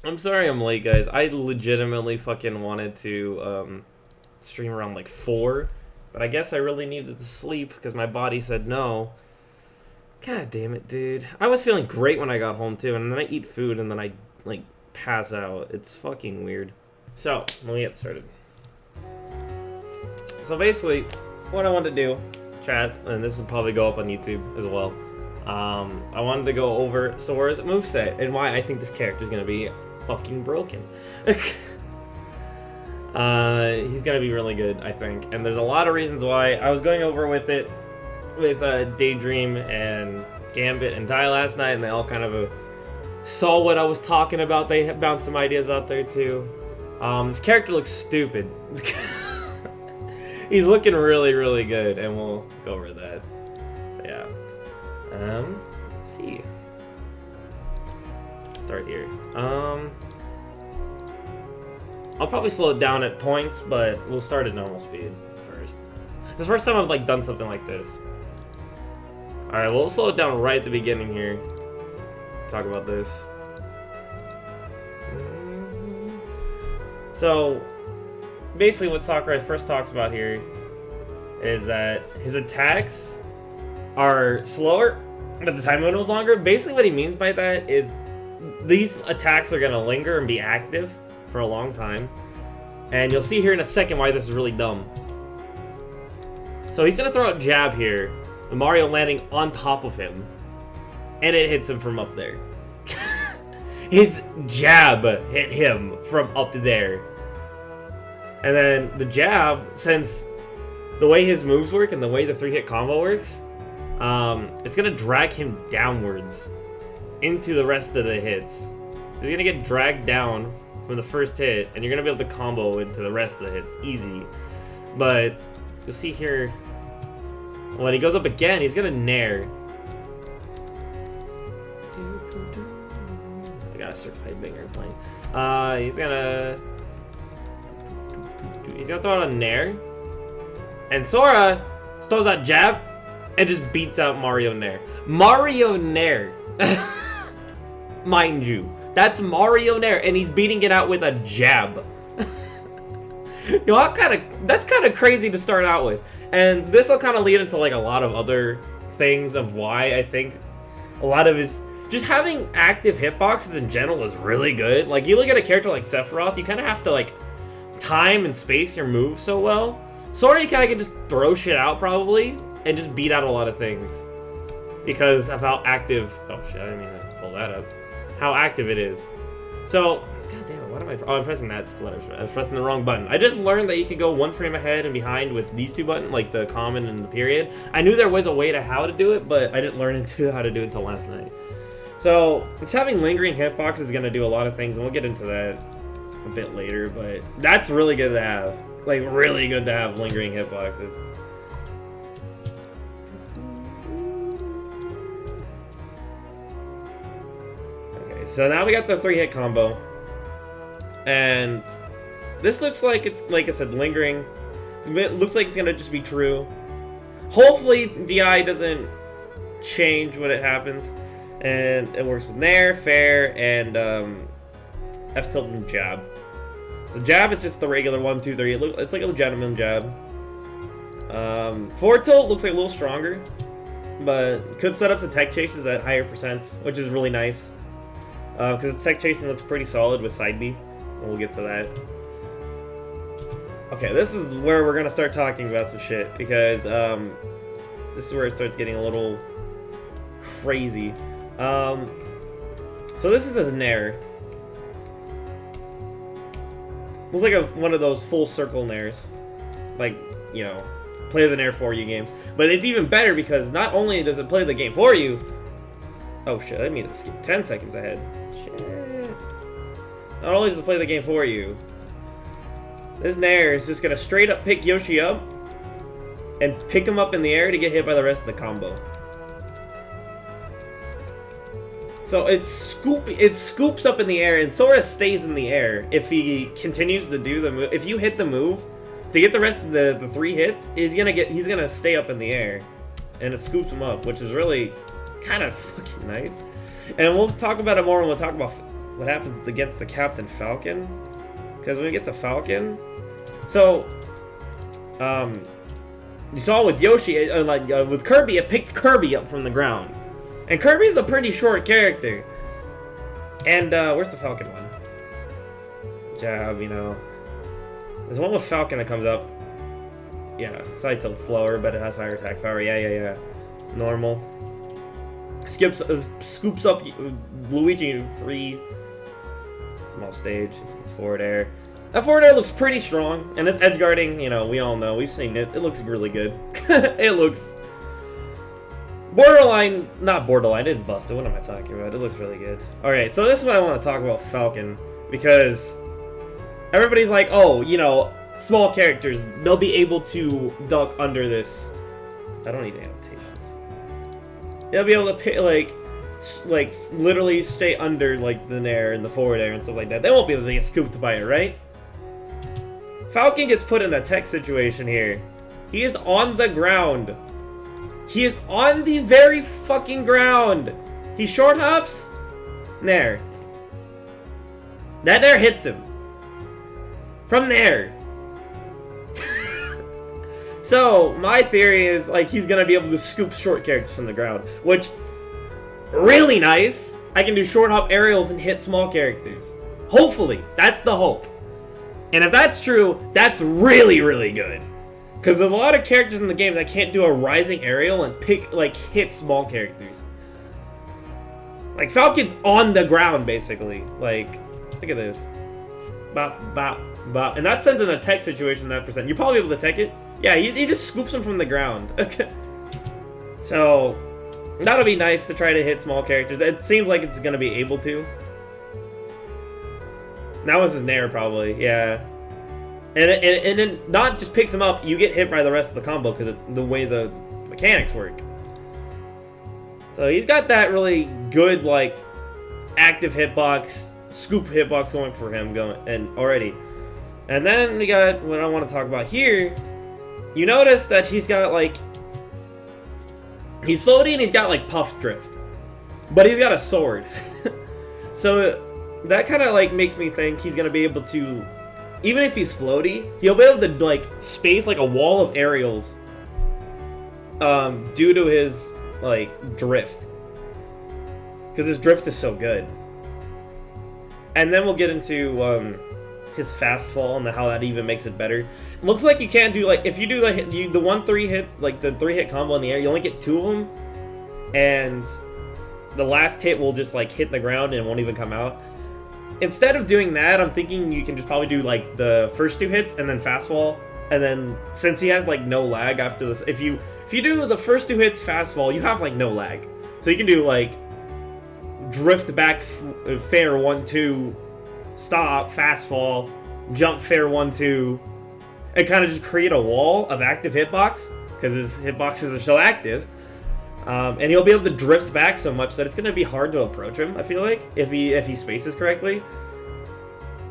I'm sorry I'm late, guys. I legitimately fucking wanted to stream around like 4, but I guess I really needed to sleep because my body said no. God damn it, dude. I was feeling great when I got home too, and then I eat food and then I like pass out. It's fucking weird. So, let me get started. So basically, what I wanted to do, chat, and this will probably go up on YouTube as well. I wanted to go over Sora's moveset and why I think this character is gonna be fucking broken. He's gonna be really good, I think, and there's a lot of reasons why. I was going over with it with Daydream and Gambit and Dai last night, and they all kind of saw what I was talking about. They bounced some ideas out there too. This character looks stupid. He's looking really, really good, and we'll go over that. But yeah. Let's see. Start here. I'll probably slow it down at points, but we'll start at normal speed first. This is the first time I've like done something like this. Alright, we'll slow it down right at the beginning here. Talk about this. So, basically what Sakurai first talks about here is that his attacks are slower, but the time window is longer. Basically what he means by that is these attacks are going to linger and be active for a long time. And you'll see here in a second why this is really dumb. So he's going to throw out jab here, with Mario landing on top of him, and it hits him from up there. His jab hit him from up there. And then the jab, since the way his moves work and the way the 3-hit combo works, it's going to drag him downwards into the rest of the hits. So he's going to get dragged down from the first hit, and you're going to be able to combo into the rest of the hits easy. But you'll see here, when he goes up again, he's going to nair. I got a certified banger playing. He's going to throw out a nair. And Sora throws out jab and just beats out Mario Nair. Mario Nair. Mind you. That's Mario Nair, and he's beating it out with a jab. You know, that's kind of crazy to start out with. And this will kind of lead into like a lot of other things of why I think a lot of his... Just having active hitboxes in general is really good. Like, you look at a character like Sephiroth, you kind of have to like time and space your moves so well. Sora, you kind of can just throw shit out probably and just beat out a lot of things because of how active... Oh shit, I didn't mean to pull that up. How active it is. So, god damn it, what am I... Oh, I'm pressing that letter. I was pressing the wrong button. I just learned that you could go one frame ahead and behind with these two buttons, like the common and the period. I knew there was a way to how to do it, but I didn't learn how to do it until last night. So, just having lingering hitbox is going to do a lot of things, and we'll get into that a bit later, but that's really good to have. Like, really good to have lingering hitboxes. Okay, so now we got the 3-hit combo. And this looks like it's, like I said, lingering. It looks like it's going to just be true. Hopefully, DI doesn't change when it happens. And it works with Nair, Fair, and F-tilt and jab. So jab is just the regular 1, 2, 3. It's like a legitimate jab. Forward tilt looks like a little stronger, but could set up the tech chases at higher percents, which is really nice. Because the tech chasing looks pretty solid with side B. We'll get to that. Okay, this is where we're gonna start talking about some shit, because this is where it starts getting a little crazy. So this is his Nair. Looks like one of those full circle Nairs. Like, you know, play the Nair for you games. But it's even better because not only does it play the game for you... Oh shit, I didn't mean to skip 10 seconds ahead. Shit. Not only does it play the game for you, this Nair is just gonna straight up pick Yoshi up and pick him up in the air to get hit by the rest of the combo. So it scoops up in the air, and Sora stays in the air if he continues to do the move. If you hit the move to get the rest of the 3 hits, he's gonna stay up in the air, and it scoops him up, which is really kind of fucking nice. And we'll talk about it more when we'll talk about what happens against the Captain Falcon. Because when we get to Falcon, so you saw with Yoshi, with Kirby, it picked Kirby up from the ground, and Kirby's a pretty short character. And where's the Falcon one? Jab, you know. There's one with Falcon that comes up. Yeah, side tilt slower, but it has higher attack power. Yeah. Normal. Scoops up Luigi free. Small stage. It's forward air. That forward air looks pretty strong, and this edge guarding, you know, we all know, we've seen it. It looks really good. It looks borderline, not borderline. It's busted. What am I talking about? It looks really good. All right, so this is what I want to talk about with Falcon, because everybody's like, oh, you know, small characters, they'll be able to duck under this. I don't need annotations. They'll be able to pick, like literally stay under like the nair and the forward air and stuff like that. They won't be able to get scooped by it, right? Falcon gets put in a tech situation here. He is on the ground. He is on the very fucking ground. He short hops. Nair. That nair hits him. From there. So, my theory is, like, he's gonna be able to scoop short characters from the ground. Which, really nice. I can do short hop aerials and hit small characters. Hopefully. That's the hope. And if that's true, that's really, really good. Because there's a lot of characters in the game that can't do a rising aerial and hit small characters. Like, Falcon's on the ground, basically. Like, look at this. Bop, bop, bop. And that sends in a tech situation, that percent. You're probably able to tech it. Yeah, he just scoops him from the ground. So, that'll be nice to try to hit small characters. It seems like it's going to be able to. That was his nair, probably. Yeah. And it not just picks him up, you get hit by the rest of the combo because of the way the mechanics work. So he's got that really good, like, active hitbox, scoop hitbox going for him already. And then we got what I want to talk about here. You notice that he's got, like, he's floaty and he's got, like, puff drift. But he's got a sword. So that kind of, like, makes me think he's going to be able to, even if he's floaty, he'll be able to, like, space, like, a wall of aerials due to his, like, drift. Because his drift is so good. And then we'll get into his fast fall and how that even makes it better. It looks like you can't do, like, if you do the 1-3 hits, like, the 3-hit combo in the air, you only get 2 of them. And the last hit will just, like, hit the ground and it won't even come out. Instead of doing that, I'm thinking you can just probably do, like, the first 2 hits and then fast fall. And then, since he has, like, no lag after this, if you do the first 2 hits fast fall, you have, like, no lag. So you can do, like, drift back fair 1-2, stop, fast fall, jump fair 1-2, and kind of just create a wall of active hitbox, because his hitboxes are so active. And he'll be able to drift back so much that it's going to be hard to approach him, I feel like, if he spaces correctly.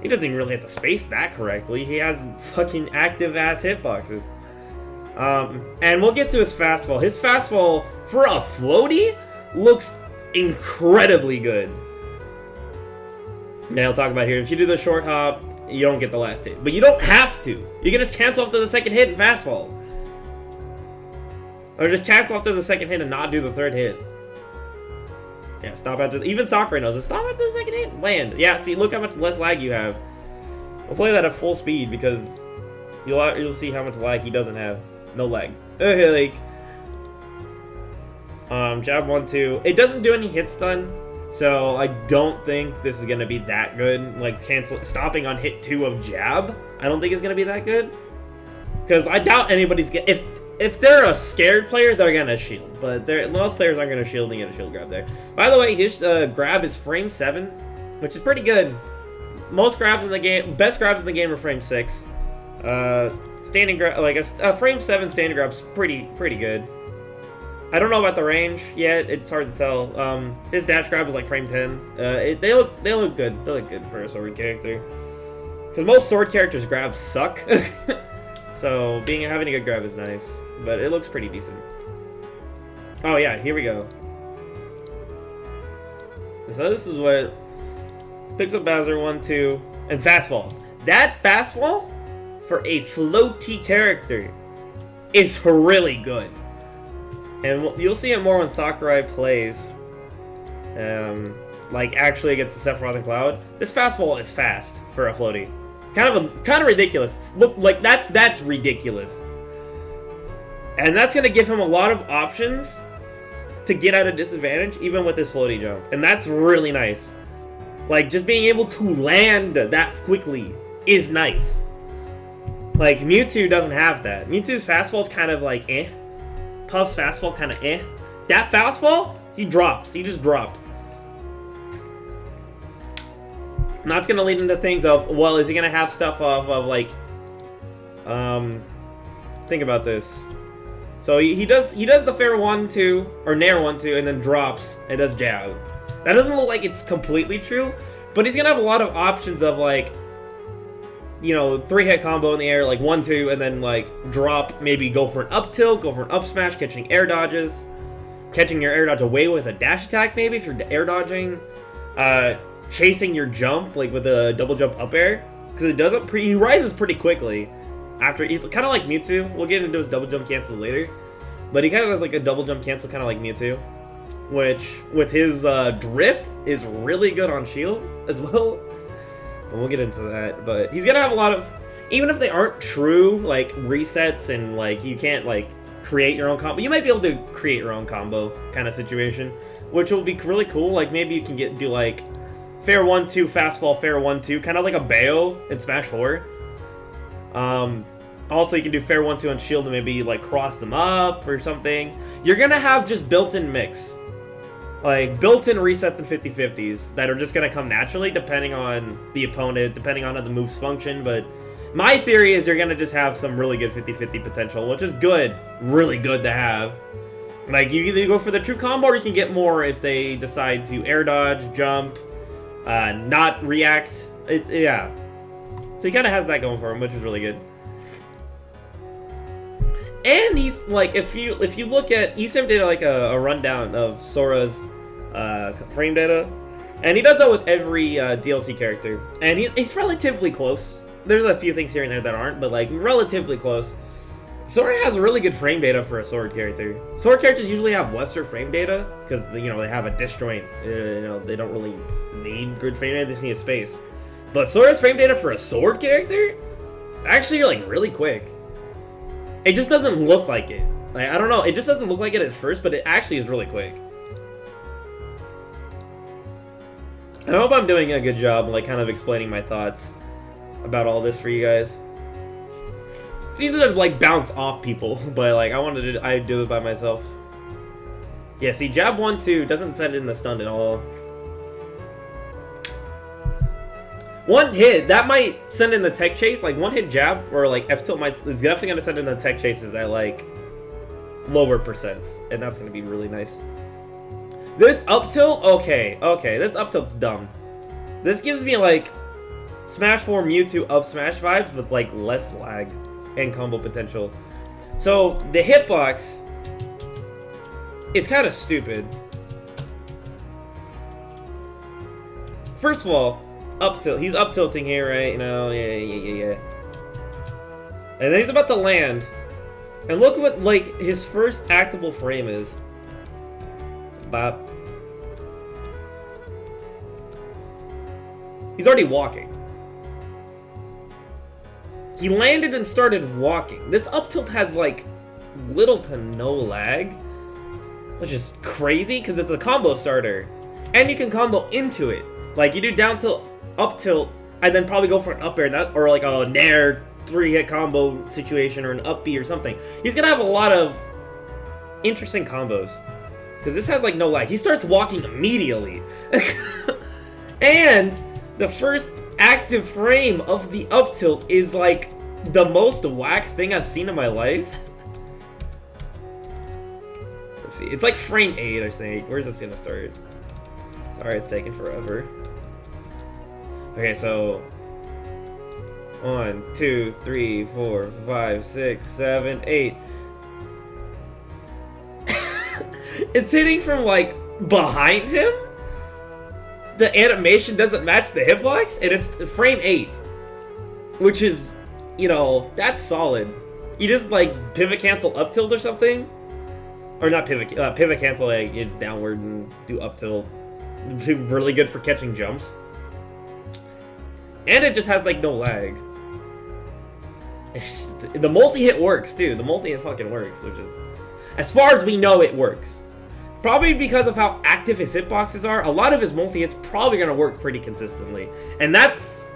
He doesn't even really have to space that correctly. He has fucking active-ass hitboxes. And we'll get to his fast fall. His fast fall, for a floaty, looks incredibly good. Now I'll talk about here. If you do the short hop, you don't get the last hit. But you don't have to. You can just cancel after the second hit and fast fall. Or just cancel after the second hit and not do the third hit. Yeah, stop after... Even Sakurai knows it. Stop after the second hit. Land. Yeah, see, look how much less lag you have. We'll play that at full speed because you'll see how much lag he doesn't have. No lag. Like... jab 1-2. It doesn't do any hit stun, so I don't think this is gonna be that good. Like stopping on hit 2 of jab, I don't think it's gonna be that good. Because I doubt anybody's if they're a scared player, they're gonna shield. But most players aren't gonna shield and get a shield grab there. By the way, his grab is frame 7, which is pretty good. Most grabs in the game, best grabs in the game are frame 6. Standing grab, like a frame 7 standing grab's pretty good. I don't know about the range yet. It's hard to tell. His dash grab is like frame 10. They look good. They look good for a sword character. Because most sword characters' grabs suck. So having a good grab is nice, but it looks pretty decent. Oh yeah, here we go. So this is what picks up Bowser 1, 2, and fast falls. That fast fall for a floaty character is really good. And you'll see it more when Sakurai plays. Like actually against the Sephiroth and Cloud. This fast fall is fast for a floaty. Kind of ridiculous. Look, like that's ridiculous. And that's gonna give him a lot of options to get at a disadvantage, even with this floaty jump. And that's really nice. Like, just being able to land that quickly is nice. Like, Mewtwo doesn't have that. Mewtwo's fastfall is kind of like, eh. Puff's fastfall kind of eh. That fastfall, he drops. He just dropped. And that's going to lead into things of, well, is he going to have stuff of like, think about this. So he does the fair 1-2, or nair 1-2, and then drops, and does jab. That doesn't look like it's completely true, but he's going to have a lot of options of, like, you know, 3-hit combo in the air, like 1-2, and then, like, drop, maybe go for an up tilt, go for an up smash, catching air dodges, catching your air dodge away with a dash attack, maybe, if you're air dodging, chasing your jump, like, with a double jump up air, because he rises pretty quickly. After, he's kind of like Mewtwo. We'll get into his double jump cancels later. But he kind of has like a double jump cancel kind of like Mewtwo. Which, with his drift, is really good on shield as well. And we'll get into that. But he's going to have a lot of, even if they aren't true, like, resets and, like, you can't, like, create your own combo. You might be able to create your own combo kind of situation. Which will be really cool. Like, maybe you can do, like, fair 1-2, fast fall, fair 1-2. Kind of like a Bayo in Smash 4. Also, you can do fair 1-2 on shield and maybe like cross them up or something. You're gonna have just built-in mix, like built-in resets and 50-50s that are just gonna come naturally depending on the opponent, depending on how the moves function. But my theory is you're gonna just have some really good 50-50 potential, which is good, really good to have. Like, you either go for the true combo or you can get more if they decide to air dodge, jump, not react. Yeah. So he kind of has that going for him, which is really good. And he's like, if you look at, Esim did like a rundown of Sora's frame data, and he does that with every DLC character, and he's relatively close. There's a few things here and there that aren't, but like relatively close. Sora has really good frame data for a sword character. Sword characters usually have lesser frame data because, you know, they have a disjoint. You know, they don't really need good frame data. They just need a space. But Sora's frame data for a sword character is actually like really quick. It just doesn't look like it. Like, I don't know, it just doesn't look like it at first, but it actually is really quick. I hope I'm doing a good job, like, kind of explaining my thoughts about all this for you guys. It's easy to, like, bounce off people, but, like, I do it by myself. Yeah, see, jab 1-2 doesn't send in the stun at all. One hit, that might send in the tech chase, like one hit jab, or like F-tilt is definitely going to send in the tech chases at like lower percents, and that's going to be really nice. This up tilt, okay, this up tilt's dumb. This gives me like Smash 4 Mewtwo up smash vibes with like less lag and combo potential. So the hitbox is kind of stupid. First of all, up tilt. He's up tilting here, right? You know, yeah. And then he's about to land. And look what, like, his first actable frame is. Bop. He's already walking. He landed and started walking. This up tilt has, like, little to no lag. Which is crazy, because it's a combo starter. And you can combo into it. Like, you do down tilt, up tilt, and then probably go for an up air, or like a nair 3-hit combo situation, or an up B or something. He's gonna have a lot of interesting combos, because this has like no lag. He starts walking immediately. And the first active frame of the up tilt is like the most whack thing I've seen in my life. Let's see, it's like frame 8, I think. Where's this gonna start? Sorry, it's taking forever. Okay, so 1, 2, 3, 4, 5, 6, 7, 8. It's hitting from like behind him. the animation doesn't match the hitbox, and it's frame 8. Which is, you know, that's solid. You just, like, pivot cancel up tilt or something? Or not pivot cancel, like, it's downward and do up tilt. Really good for catching jumps. And it just has, like, no lag. The multi-hit works, too. The multi-hit fucking works, which is... As far as we know, it works. Probably because of how active his hitboxes are, a lot of his multi-hits probably going to work pretty consistently. And that's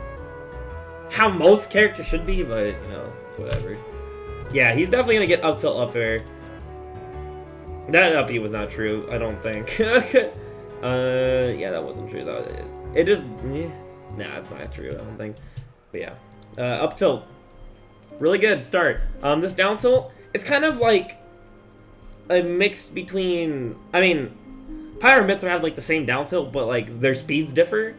how most characters should be, but, you know, it's whatever. Yeah, he's definitely going to get up tilt up air. That up B was not true, I don't think. Yeah, that wasn't true, though. It just... Nah, it's not true, I don't think. But yeah. Up tilt. Really good start. This down tilt, it's kind of like a mix between... I mean, Pyro and Mithra have, like, the same down tilt, but, like, their speeds differ.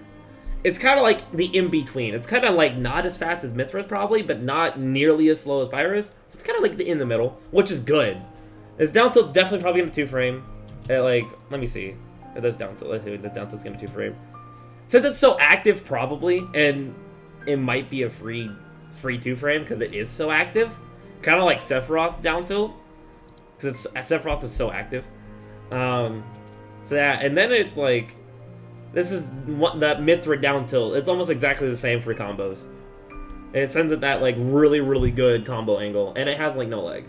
It's kind of like the in-between. It's kind of, like, not as fast as Mithra's, probably, but not nearly as slow as Pyro's. So it's kind of like the in-the-middle, which is good. This down tilt's definitely probably going to 2-frame. Like, let me see. This down tilt, this down tilt's going to 2-frame. Since it's so active, probably, and it might be a free 2-frame because it is so active. Kind of like Sephiroth down tilt, because Sephiroth is so active. So yeah, and then it's like, this is what that Mithra down tilt. It's almost exactly the same for combos. It sends it that, like, really, really good combo angle, and it has, like, no lag.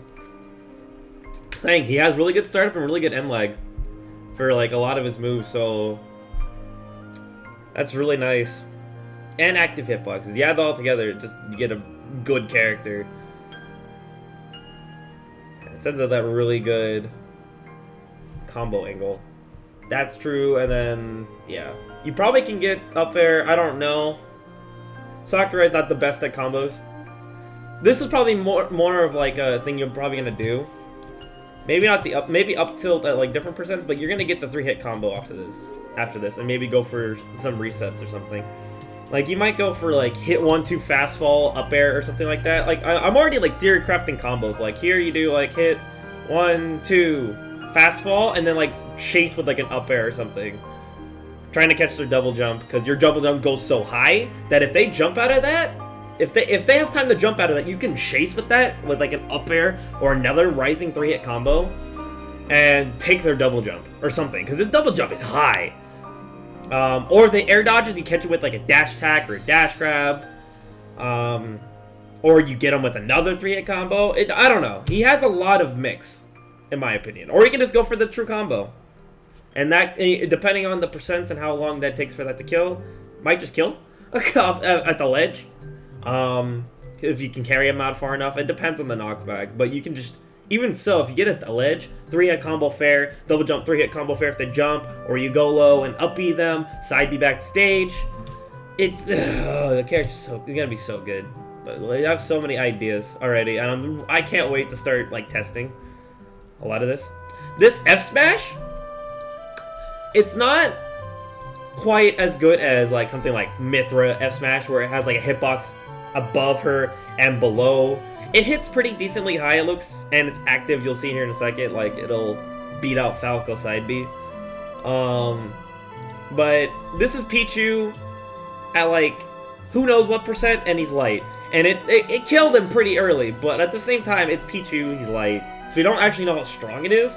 Dang, he has really good startup and really good end lag for, like, a lot of his moves, so that's really nice. And active hitboxes. You add it all together, just you get a good character. It sends out that really good combo angle. That's true, and then, yeah. You probably can get up there, I don't know. Sakurai's not the best at combos. This is probably more of, like, a thing you're probably gonna do. Maybe not the maybe up tilt at, like, different percents, but you're gonna get the 3-hit combo after this, and maybe go for some resets or something. Like, you might go for, like, hit 1-2 fast fall up air or something like that. Like, I'm already, like, theory crafting combos. Like, here you do, like, hit 1-2 fast fall, and then, like, chase with, like, an up air or something. Trying to catch their double jump, because your double jump goes so high that if they jump out of that, if they have time to jump out of that, you can chase with that, with, like, an up air or another rising 3-hit combo, and take their double jump or something, because this double jump is high. Or the air dodges, you catch it with, like, a dash attack or a dash grab. Or you get him with another 3-hit combo. I don't know. He has a lot of mix, in my opinion. Or you can just go for the true combo. And that, depending on the percents and how long that takes for that to kill, might just kill at the ledge. If you can carry him out far enough. It depends on the knockback. But you can just... Even so, if you get at the ledge, 3-hit combo fair, double jump, 3-hit combo fair if they jump, or you go low and up B them, side B back to stage. It's the character's gonna be so good. But I have so many ideas already, and I can't wait to start, like, testing a lot of this. This F smash, it's not quite as good as, like, something like Mithra F smash, where it has, like, a hitbox above her and below. It hits pretty decently high, it looks, and it's active. You'll see here in a second, like, it'll beat out Falco side B. But this is Pichu at, like, who knows what percent, and he's light. And it killed him pretty early, but at the same time, it's Pichu, he's light. So we don't actually know how strong it is.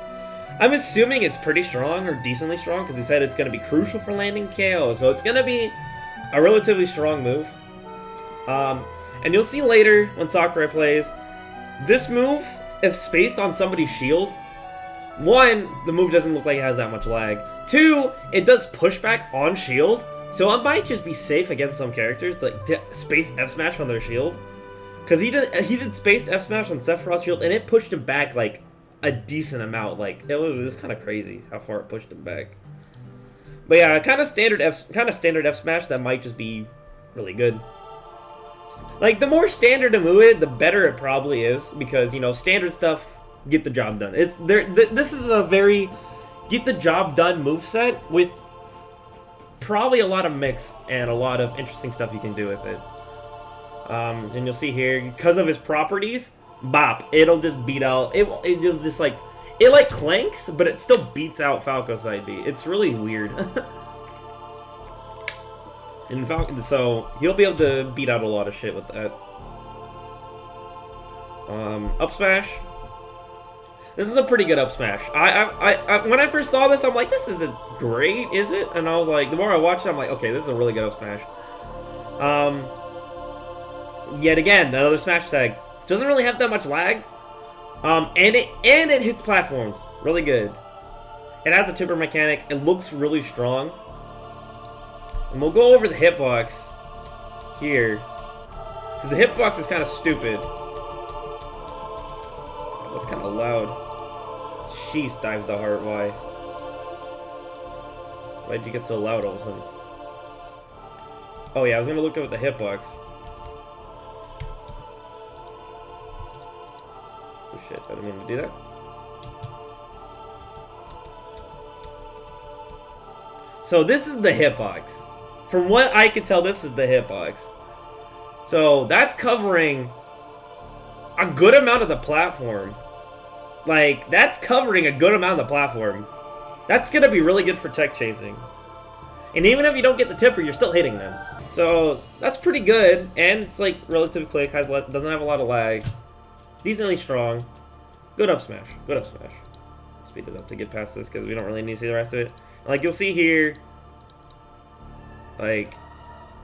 I'm assuming it's pretty strong, or decently strong, because he said it's going to be crucial for landing KO. So it's going to be a relatively strong move. And you'll see later, when Sakurai plays, this move, if spaced on somebody's shield, 1, the move doesn't look like it has that much lag. 2, it does pushback on shield, so it might just be safe against some characters, like, to space F smash on their shield. Because he did spaced F smash on Sephiroth's shield, and it pushed him back, like, a decent amount. Like, it was kind of crazy how far it pushed him back. But yeah, kind of standard F smash that might just be really good. Like, the more standard a move, the better it probably is, because, you know, standard stuff get the job done. This is a very get the job done moveset with probably a lot of mix and a lot of interesting stuff you can do with it. And you'll see here, because of his properties, bop, it'll just beat out, it'll just, like, it, like, clanks, but it still beats out Falco side B. It's really weird. And so he'll be able to beat out a lot of shit with that. Up smash. This is a pretty good up smash. I when I first saw this, I'm like, this isn't great, is it? And I was like, the more I watched it, I'm like, okay, this is a really good up smash. Yet again, another smash tag. Doesn't really have that much lag. And it hits platforms really good. It has a tipper mechanic. It looks really strong. And we'll go over the hitbox here, because the hitbox is kind of stupid. That's kind of loud. Jeez, dive the heart. Why? Why'd you get so loud all of a sudden? Oh yeah, I was gonna look up the hitbox. Oh shit, I didn't mean to do that. So this is the hitbox. From what I could tell, this is the hitbox. So that's covering a good amount of the platform. Like, that's covering a good amount of the platform. That's gonna be really good for tech chasing. And even if you don't get the tipper, you're still hitting them. So that's pretty good, and it's like relatively quick, doesn't have a lot of lag. Decently strong. Good up smash. Good up smash. Speed it up to get past this because we don't really need to see the rest of it. Like you'll see here, like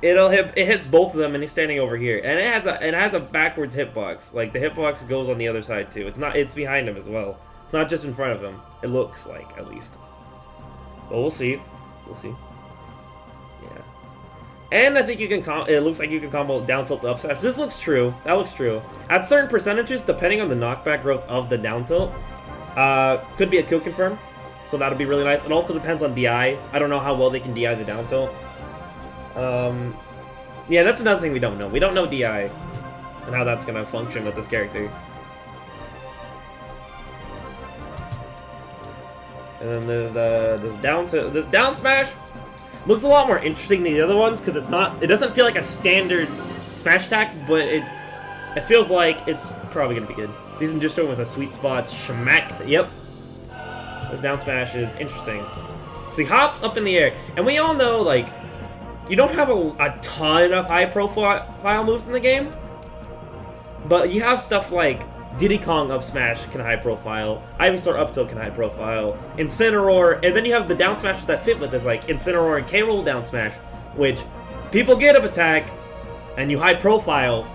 it hits both of them, and he's standing over here, and it has a backwards hitbox. Like the hitbox goes on the other side too. It's behind him as well. It's not just in front of him. It looks like, at least. But we'll see. We'll see. Yeah. And I think you can it looks like you can combo down tilt to up smash. This looks true. That looks true. At certain percentages, depending on the knockback growth of the down tilt, could be a kill confirm. So that'll be really nice. It also depends on DI. I don't know how well they can DI the down tilt. Yeah, that's another thing we don't know. We don't know DI and how that's gonna function with this character. And then there's this down smash. Looks a lot more interesting than the other ones because it doesn't feel like a standard smash attack, but it feels like it's probably gonna be good. These are just doing with a sweet spot schmack. Yep. This down smash is interesting. So he hops up in the air, and we all know, like, you don't have a ton of high-profile moves in the game, but you have stuff like Diddy Kong up smash can high profile, Ivysaur up tilt can high profile, Incineroar, and then you have the down smashes that fit with this, like Incineroar and K-Roll down smash, which people get up attack, and you high profile,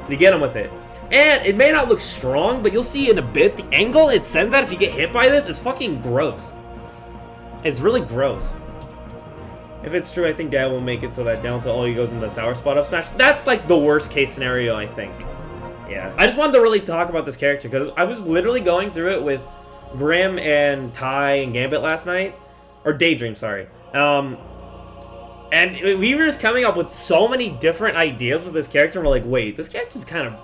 you get them with it. And it may not look strong, but you'll see in a bit, the angle it sends out if you get hit by this is fucking gross. It's really gross. If it's true, I think Dad will make it so that down to all he goes into the sour spot up smash. That's like the worst case scenario, I think. Yeah. I just wanted to really talk about this character because I was literally going through it with Grim and Ty and Gambit last night. Or Daydream, sorry. And we were just coming up with so many different ideas with this character. And we're like, wait, this character's kind of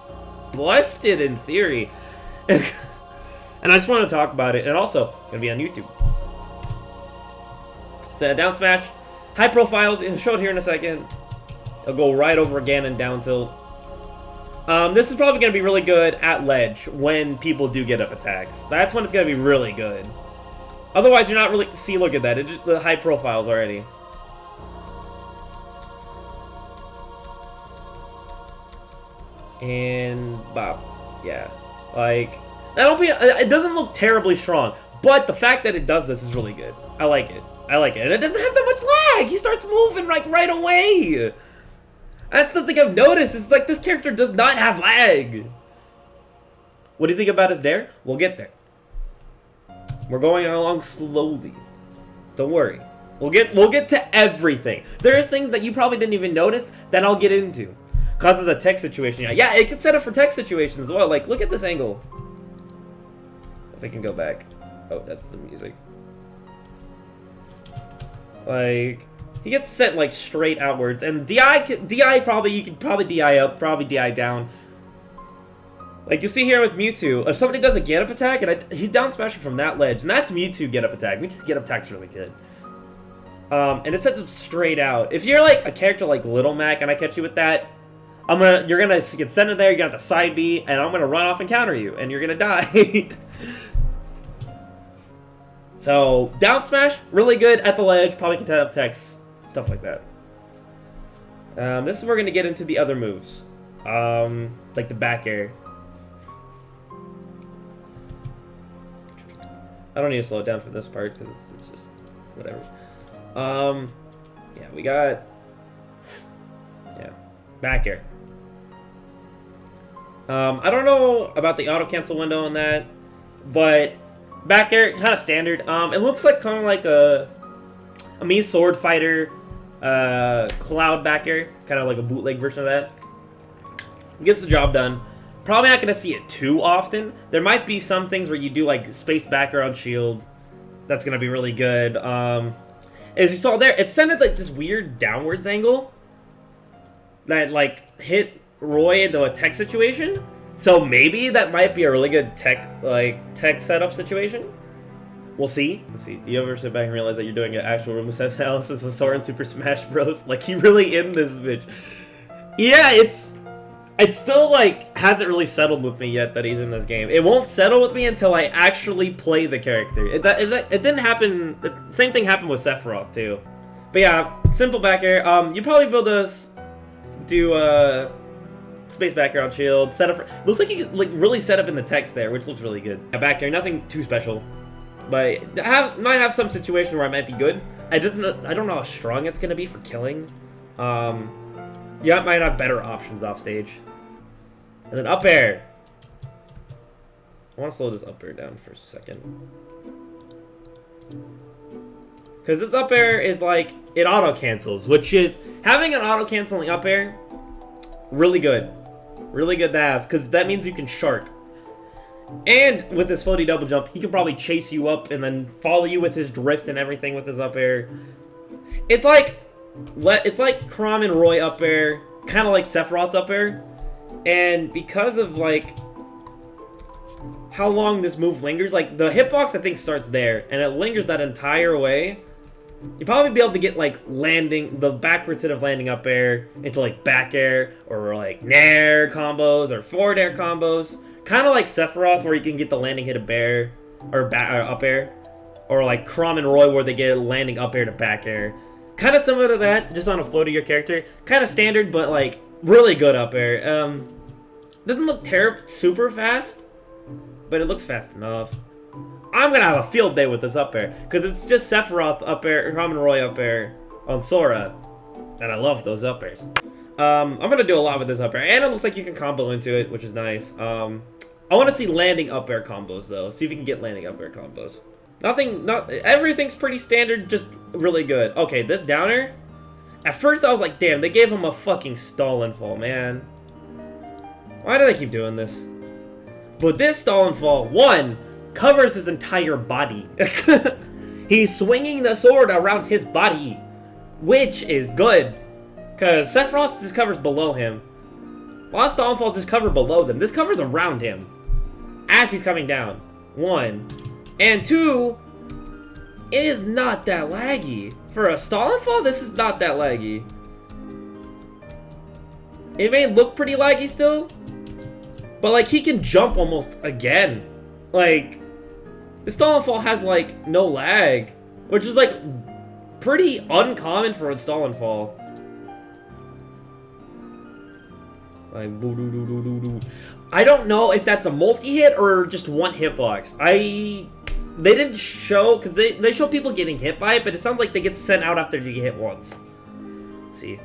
busted in theory. And I just want to talk about it. And also, going to be on YouTube. So down smash. High profiles, it'll show it here in a second. It'll go right over again and down tilt. This is probably going to be really good at ledge when people do get up attacks. That's when it's going to be really good. Otherwise, you're not really... See, look at that. It's just the high profiles already. And... Bob. Yeah. Like... It doesn't look terribly strong. But the fact that it does this is really good. I like it. I like it. And it doesn't have that much lag. He starts moving like right away. That's the thing I've noticed. It's like this character does not have lag. What do you think about his dare? We'll get there. We're going along slowly. Don't worry. We'll get to everything. There's things that you probably didn't even notice that I'll get into. Cause of the tech situation. Yeah, it could set up for tech situations as well. Like, look at this angle. If I can go back. Oh, that's the music. Like, he gets sent like straight outwards, and DI probably you could probably DI up, probably DI down. Like you see here with Mewtwo, if somebody does a get up attack and he's down smashing from that ledge, and that's Mewtwo get up attack. Mewtwo's get up attack's really good. And it sets him straight out. If you're like a character like Little Mac and I catch you with that, you're gonna get sent in there. You got the side B, and I'm gonna run off and counter you, and you're gonna die. So, down smash, really good at the ledge, probably can set up techs, stuff like that. This is where we're gonna get into the other moves, like the back air. I don't need to slow it down for this part because it's just whatever. Yeah, we got back air. I don't know about the auto cancel window on that, but back air kind of standard. It looks like kind of like a Mii Sword Fighter cloud back air, kind of like a bootleg version of that. Gets the job done. Probably not going to see it too often. There might be some things where you do like space back air on shield. That's going to be really good. As you saw there, it sent like this weird downwards angle that like hit Roy into a tech situation. So maybe that might be a really good tech setup situation. We'll see. Let's see. Do you ever sit back and realize that you're doing an actual Moveset analysis of Sora in Super Smash Bros? Like, he really in this bitch. Yeah, it still, like, hasn't really settled with me yet that he's in this game. It won't settle with me until I actually play the character. It didn't happen. Same thing happened with Sephiroth, too. But yeah, simple back air. You probably be able to do, space back air on shield. Set up for, looks like you could, like, really set up in the text there, which looks really good. Back air, nothing too special. But might have some situation where I might be good. I don't know how strong it's gonna be for killing. Yeah, it might have better options off stage. And then up air. I want to slow this up air down for a second. Because this up air is like, it auto cancels, which is, having an auto canceling up air, really good. Really good to have, because that means you can shark. And with this floaty double jump, he can probably chase you up and then follow you with his drift and everything with his up air. It's like Chrom and Roy up air, kind of like Sephiroth's up air. And because of like how long this move lingers, like the hitbox I think starts there and it lingers that entire way. You'll probably be able to get like landing, the backwards hit of landing up air into like back air or like nair combos or forward air combos. Kind of like Sephiroth, where you can get the landing hit of bear or up air, or like Chrom and Roy, where they get landing up air to back air. Kind of similar to that, just on a floatier character. Kind of standard, but like really good up air. Doesn't look super fast, but it looks fast enough. I'm gonna have a field day with this up air because it's just Sephiroth up air, Chrom and Roy up air on Sora, and I love those up airs. I'm gonna do a lot with this up air, and it looks like you can combo into it, which is nice. I want to see landing up air combos though. See if you can get landing up air combos. Everything's pretty standard, just really good. Okay, this downer. At first I was like, damn, they gave him a fucking stall and fall, man. Why do they keep doing this? But this stall and fall, one, covers his entire body. He's swinging the sword around his body, which is good. Because Sephiroth's just covers below him. While Stall and Fall's just cover below them. This covers around him as he's coming down. One. And two, it is not that laggy. For a Stall and Fall, this is not that laggy. It may look pretty laggy still, but like he can jump almost again. Like, the Stall and Fall has like no lag, which is like pretty uncommon for a Stall and Fall. Like, I don't know if that's a multi-hit or just one hitbox. They didn't show, because they show people getting hit by it, but it sounds like they get sent out after you get hit once. See?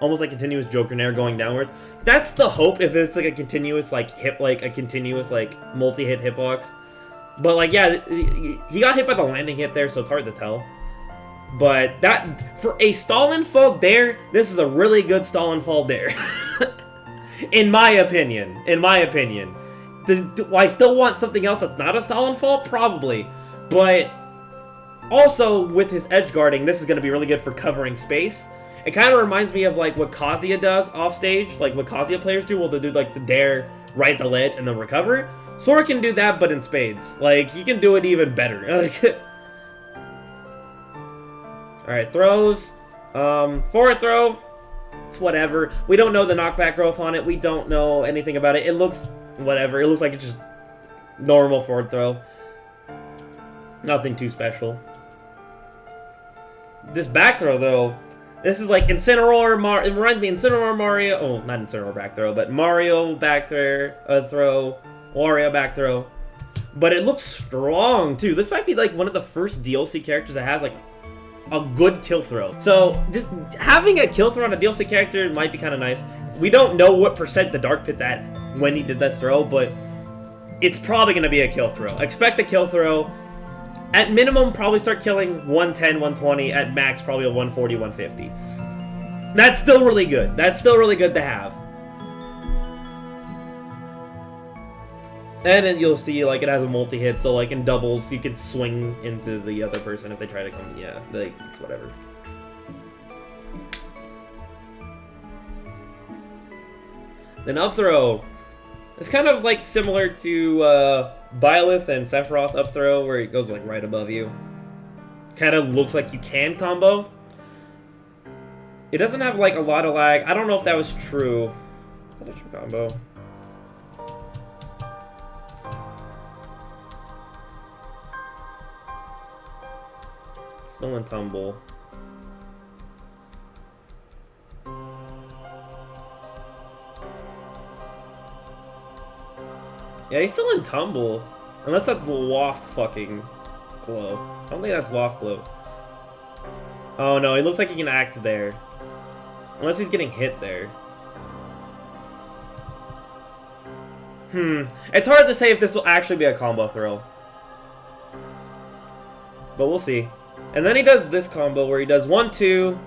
Almost like continuous Joker Nair going downwards. That's the hope if it's like a continuous multi-hit hitbox. But like, yeah, he got hit by the landing hit there, so it's hard to tell. But that, for a Stall and Fall Dare, this is a really good Stall and Fall Dare. In my opinion. Do I still want something else that's not a Stall and Fall? Probably. But also, with his edge guarding, this is going to be really good for covering space. It kind of reminds me of like what Kazuya does off stage, like what Kazuya players do, they do like the dare right at the ledge and then recover. Sora can do that, but in spades. Like, he can do it even better. Alright, throws. Forward throw. It's whatever. We don't know the knockback growth on it. We don't know anything about it. It looks whatever. It looks like it's just normal forward throw. Nothing too special. This back throw, though, This is like Incineroar, it reminds me of Incineroar Mario, oh, not Incineroar back throw, but Mario back throw, Wario back throw. But it looks strong, too. This might be like one of the first DLC characters that has like a good kill throw. So just having a kill throw on a DLC character might be kind of nice. We don't know what percent the Dark Pit's at when he did this throw, but it's probably going to be a kill throw. Expect a kill throw. At minimum, probably start killing 110, 120. At max, probably a 140, 150. That's still really good. That's still really good to have. And then you'll see, like, it has a multi-hit, so, like, in doubles, you can swing into the other person if they try to come. Yeah, like, it's whatever. Then up throw. It's kind of, like, similar to, Byleth and Sephiroth up throw, where it goes, like, right above you. Kind of looks like you can combo. It doesn't have, like, a lot of lag. I don't know if that was true. Is that a true combo? Still in tumble. Yeah, he's still in tumble. Unless that's waft fucking glow. I don't think that's waft glow. Oh no, it looks like he can act there. Unless he's getting hit there. It's hard to say if this will actually be a combo throw. But we'll see. And then he does this combo where he does 1-2.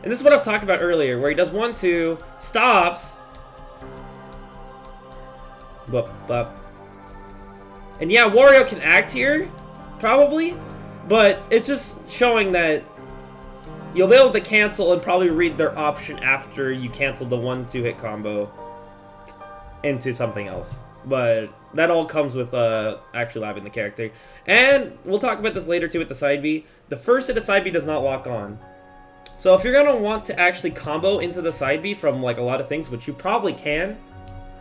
And this is what I was talking about earlier, where he does 1-2, stops. Bup. And yeah, Wario can act here, probably. But it's just showing that you'll be able to cancel and probably read their option after you cancel the 1-2 hit combo into something else. But that all comes with actually labbing the character. And we'll talk about this later too with the side B. The first hit of side B does not lock on. So if you're going to want to actually combo into the side B from like a lot of things, which you probably can,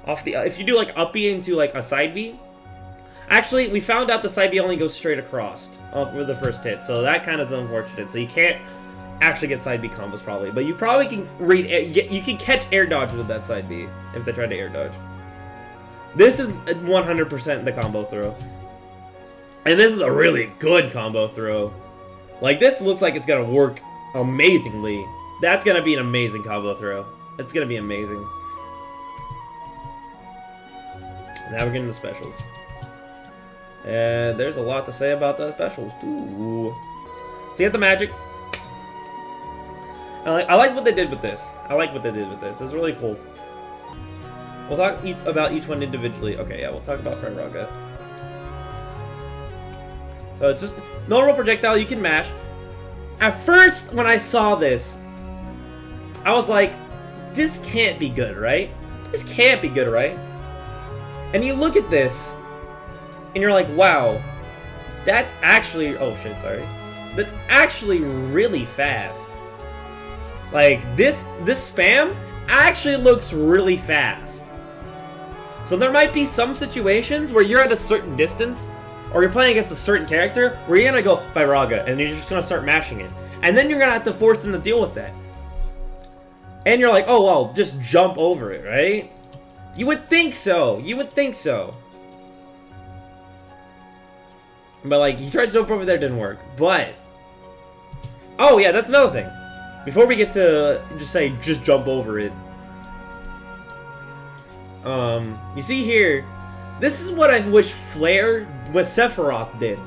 if you do like up B into like a side B. Actually, we found out the side B only goes straight across with the first hit. So that kind of is unfortunate. So you can't actually get side B combos probably. But you probably can you can catch air dodge with that side B if they try to air dodge. This is 100% the combo throw. And this is a really good combo throw. Like, this looks like it's going to work amazingly. That's going to be an amazing combo throw. It's going to be amazing. Now we're getting the specials. And there's a lot to say about the specials, too. So you get the magic. I like what they did with this. It's really cool. We'll talk about each one individually. Okay, yeah, we'll talk about Freraga. So it's just normal projectile, you can mash. At first, when I saw this, I was like, this can't be good, right? This can't be good, right? And you look at this, and you're like, wow, that's actually, oh shit, sorry. That's actually really fast. Like, this spam actually looks really fast. So there might be some situations where you're at a certain distance, or you're playing against a certain character, where you're gonna go Freraga, and you're just gonna start mashing it. And then you're gonna have to force them to deal with that. And you're like, oh well, just jump over it, right? You would think so. You would think so. But like, he tried to jump over there, didn't work. But, oh yeah, that's another thing. Before we get to just jump over it. You see here, this is what I wish Flare with Sephiroth did,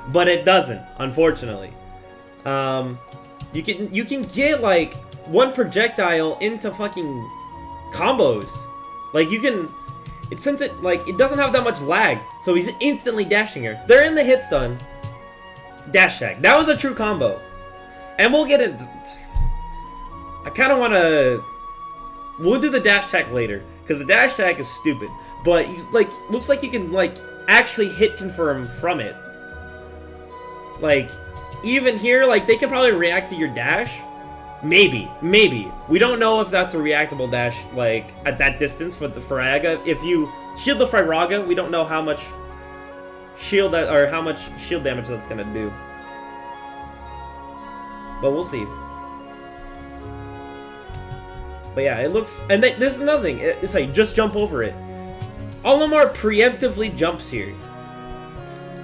but it doesn't, unfortunately. You can get like one projectile into fucking combos. Like you can, since it doesn't have that much lag, so he's instantly dashing her. They're in the hit stun. Dash tag. That was a true combo, and we'll get it. I kind of want to. We'll do the dash tag later. Because the dash tag is stupid. But, like, looks like you can, like, actually hit confirm from it. Like, even here, like, they can probably react to your dash. Maybe. We don't know if that's a reactable dash, like, at that distance for the Freraga. If you shield the Freraga, we don't know how much shield damage that's gonna do. But we'll see. But yeah, it looks... And this is another thing. It's like, just jump over it. Olimar preemptively jumps here.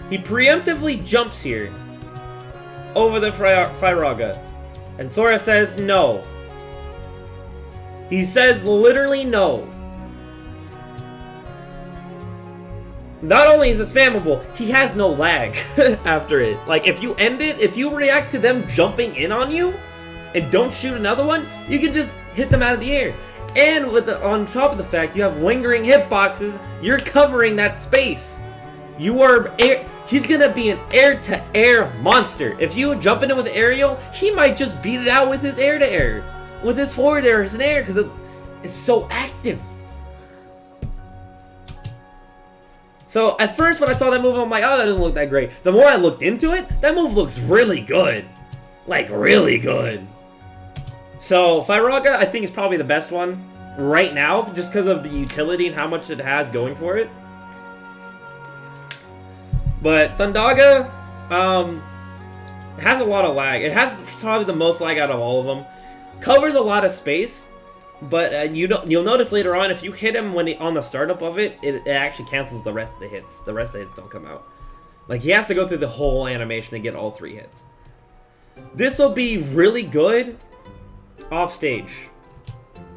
He preemptively jumps here. Over the Firaga. And Sora says no. He says literally no. Not only is it spammable, he has no lag after it. Like, if you end it, if you react to them jumping in on you, and don't shoot another one, you can just hit them out of the air. And with on top of the fact, you have lingering hitboxes, you're covering that space. You are he's gonna be an air-to-air monster. If you jump into with aerial, he might just beat it out with his air-to-air. With his forward air as an air, because it's so active. So, at first when I saw that move, I'm like, oh, that doesn't look that great. The more I looked into it, that move looks really good. Like, really good. So, Firaga, I think, is probably the best one right now, just because of the utility and how much it has going for it. But Thundaga, has a lot of lag. It has probably the most lag out of all of them. Covers a lot of space, but you'll notice later on, if you hit him when on the startup of it, it actually cancels the rest of the hits. The rest of the hits don't come out. Like, he has to go through the whole animation to get all 3 hits. This will be really good off stage.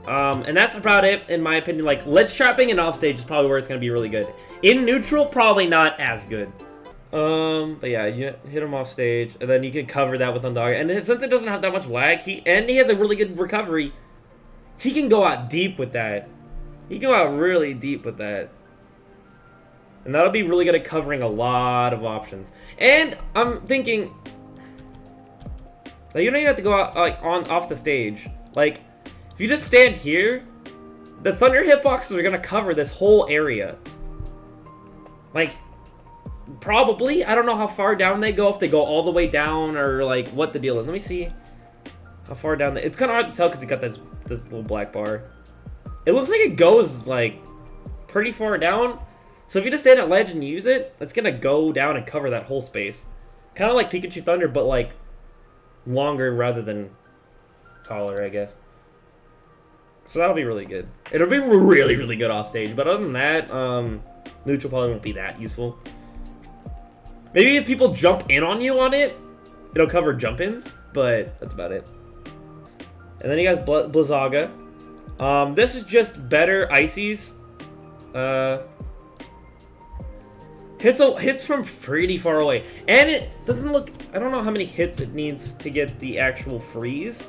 And that's about it, in my opinion. Like, ledge trapping and off stage is probably where it's going to be really good. In neutral, probably not as good. But yeah, you hit him off stage, and then you can cover that with Thundaga. And since it doesn't have that much lag, he has a really good recovery. He can go out deep with that. He can go out really deep with that. And that'll be really good at covering a lot of options. And I'm thinking, like, you don't even have to go out like off the stage. Like, if you just stand here, the thunder hitboxes are gonna cover this whole area. Like, probably. I don't know how far down they go, if they go all the way down or like what the deal is. Let me see how far down it's kind of hard to tell because you got this little black bar. It looks like it goes like pretty far down. So if you just stand at ledge and use it, it's gonna go down and cover that whole space. Kind of like Pikachu Thunder, but like longer rather than taller, I guess. So that'll be really good. It'll be really, really good off stage. But other than that, neutral probably won't be that useful. Maybe if people jump in on you on it, it'll cover jump-ins, but that's about it. And then you guys Blizzaga. This is just better ices. Hits from pretty far away. And it doesn't look... I don't know how many hits it needs to get the actual freeze.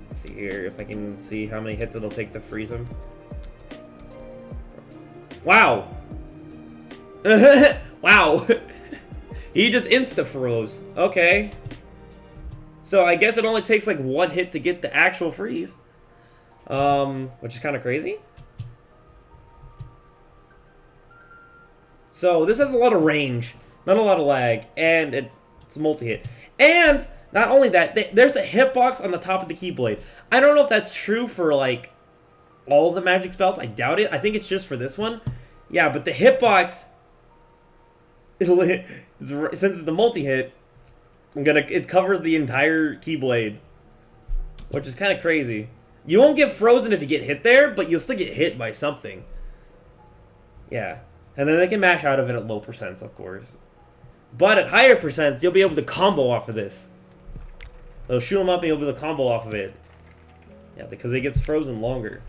Let's see here if I can see how many hits it'll take to freeze him. Wow! Wow! He just insta-froze. Okay. So I guess it only takes like 1 hit to get the actual freeze. Which is kind of crazy. So this has a lot of range, not a lot of lag, and it's a multi-hit. And not only that, there's a hitbox on the top of the Keyblade. I don't know if that's true for like all the magic spells. I doubt it. I think it's just for this one. Yeah, but the hitbox, since it's the multi-hit, it covers the entire Keyblade, which is kind of crazy. You won't get frozen if you get hit there, but you'll still get hit by something. Yeah. And then they can mash out of it at low percents, of course. But at higher percents, you'll be able to combo off of this. They'll shoot them up and you'll be able to combo off of it. Yeah, because it gets frozen longer.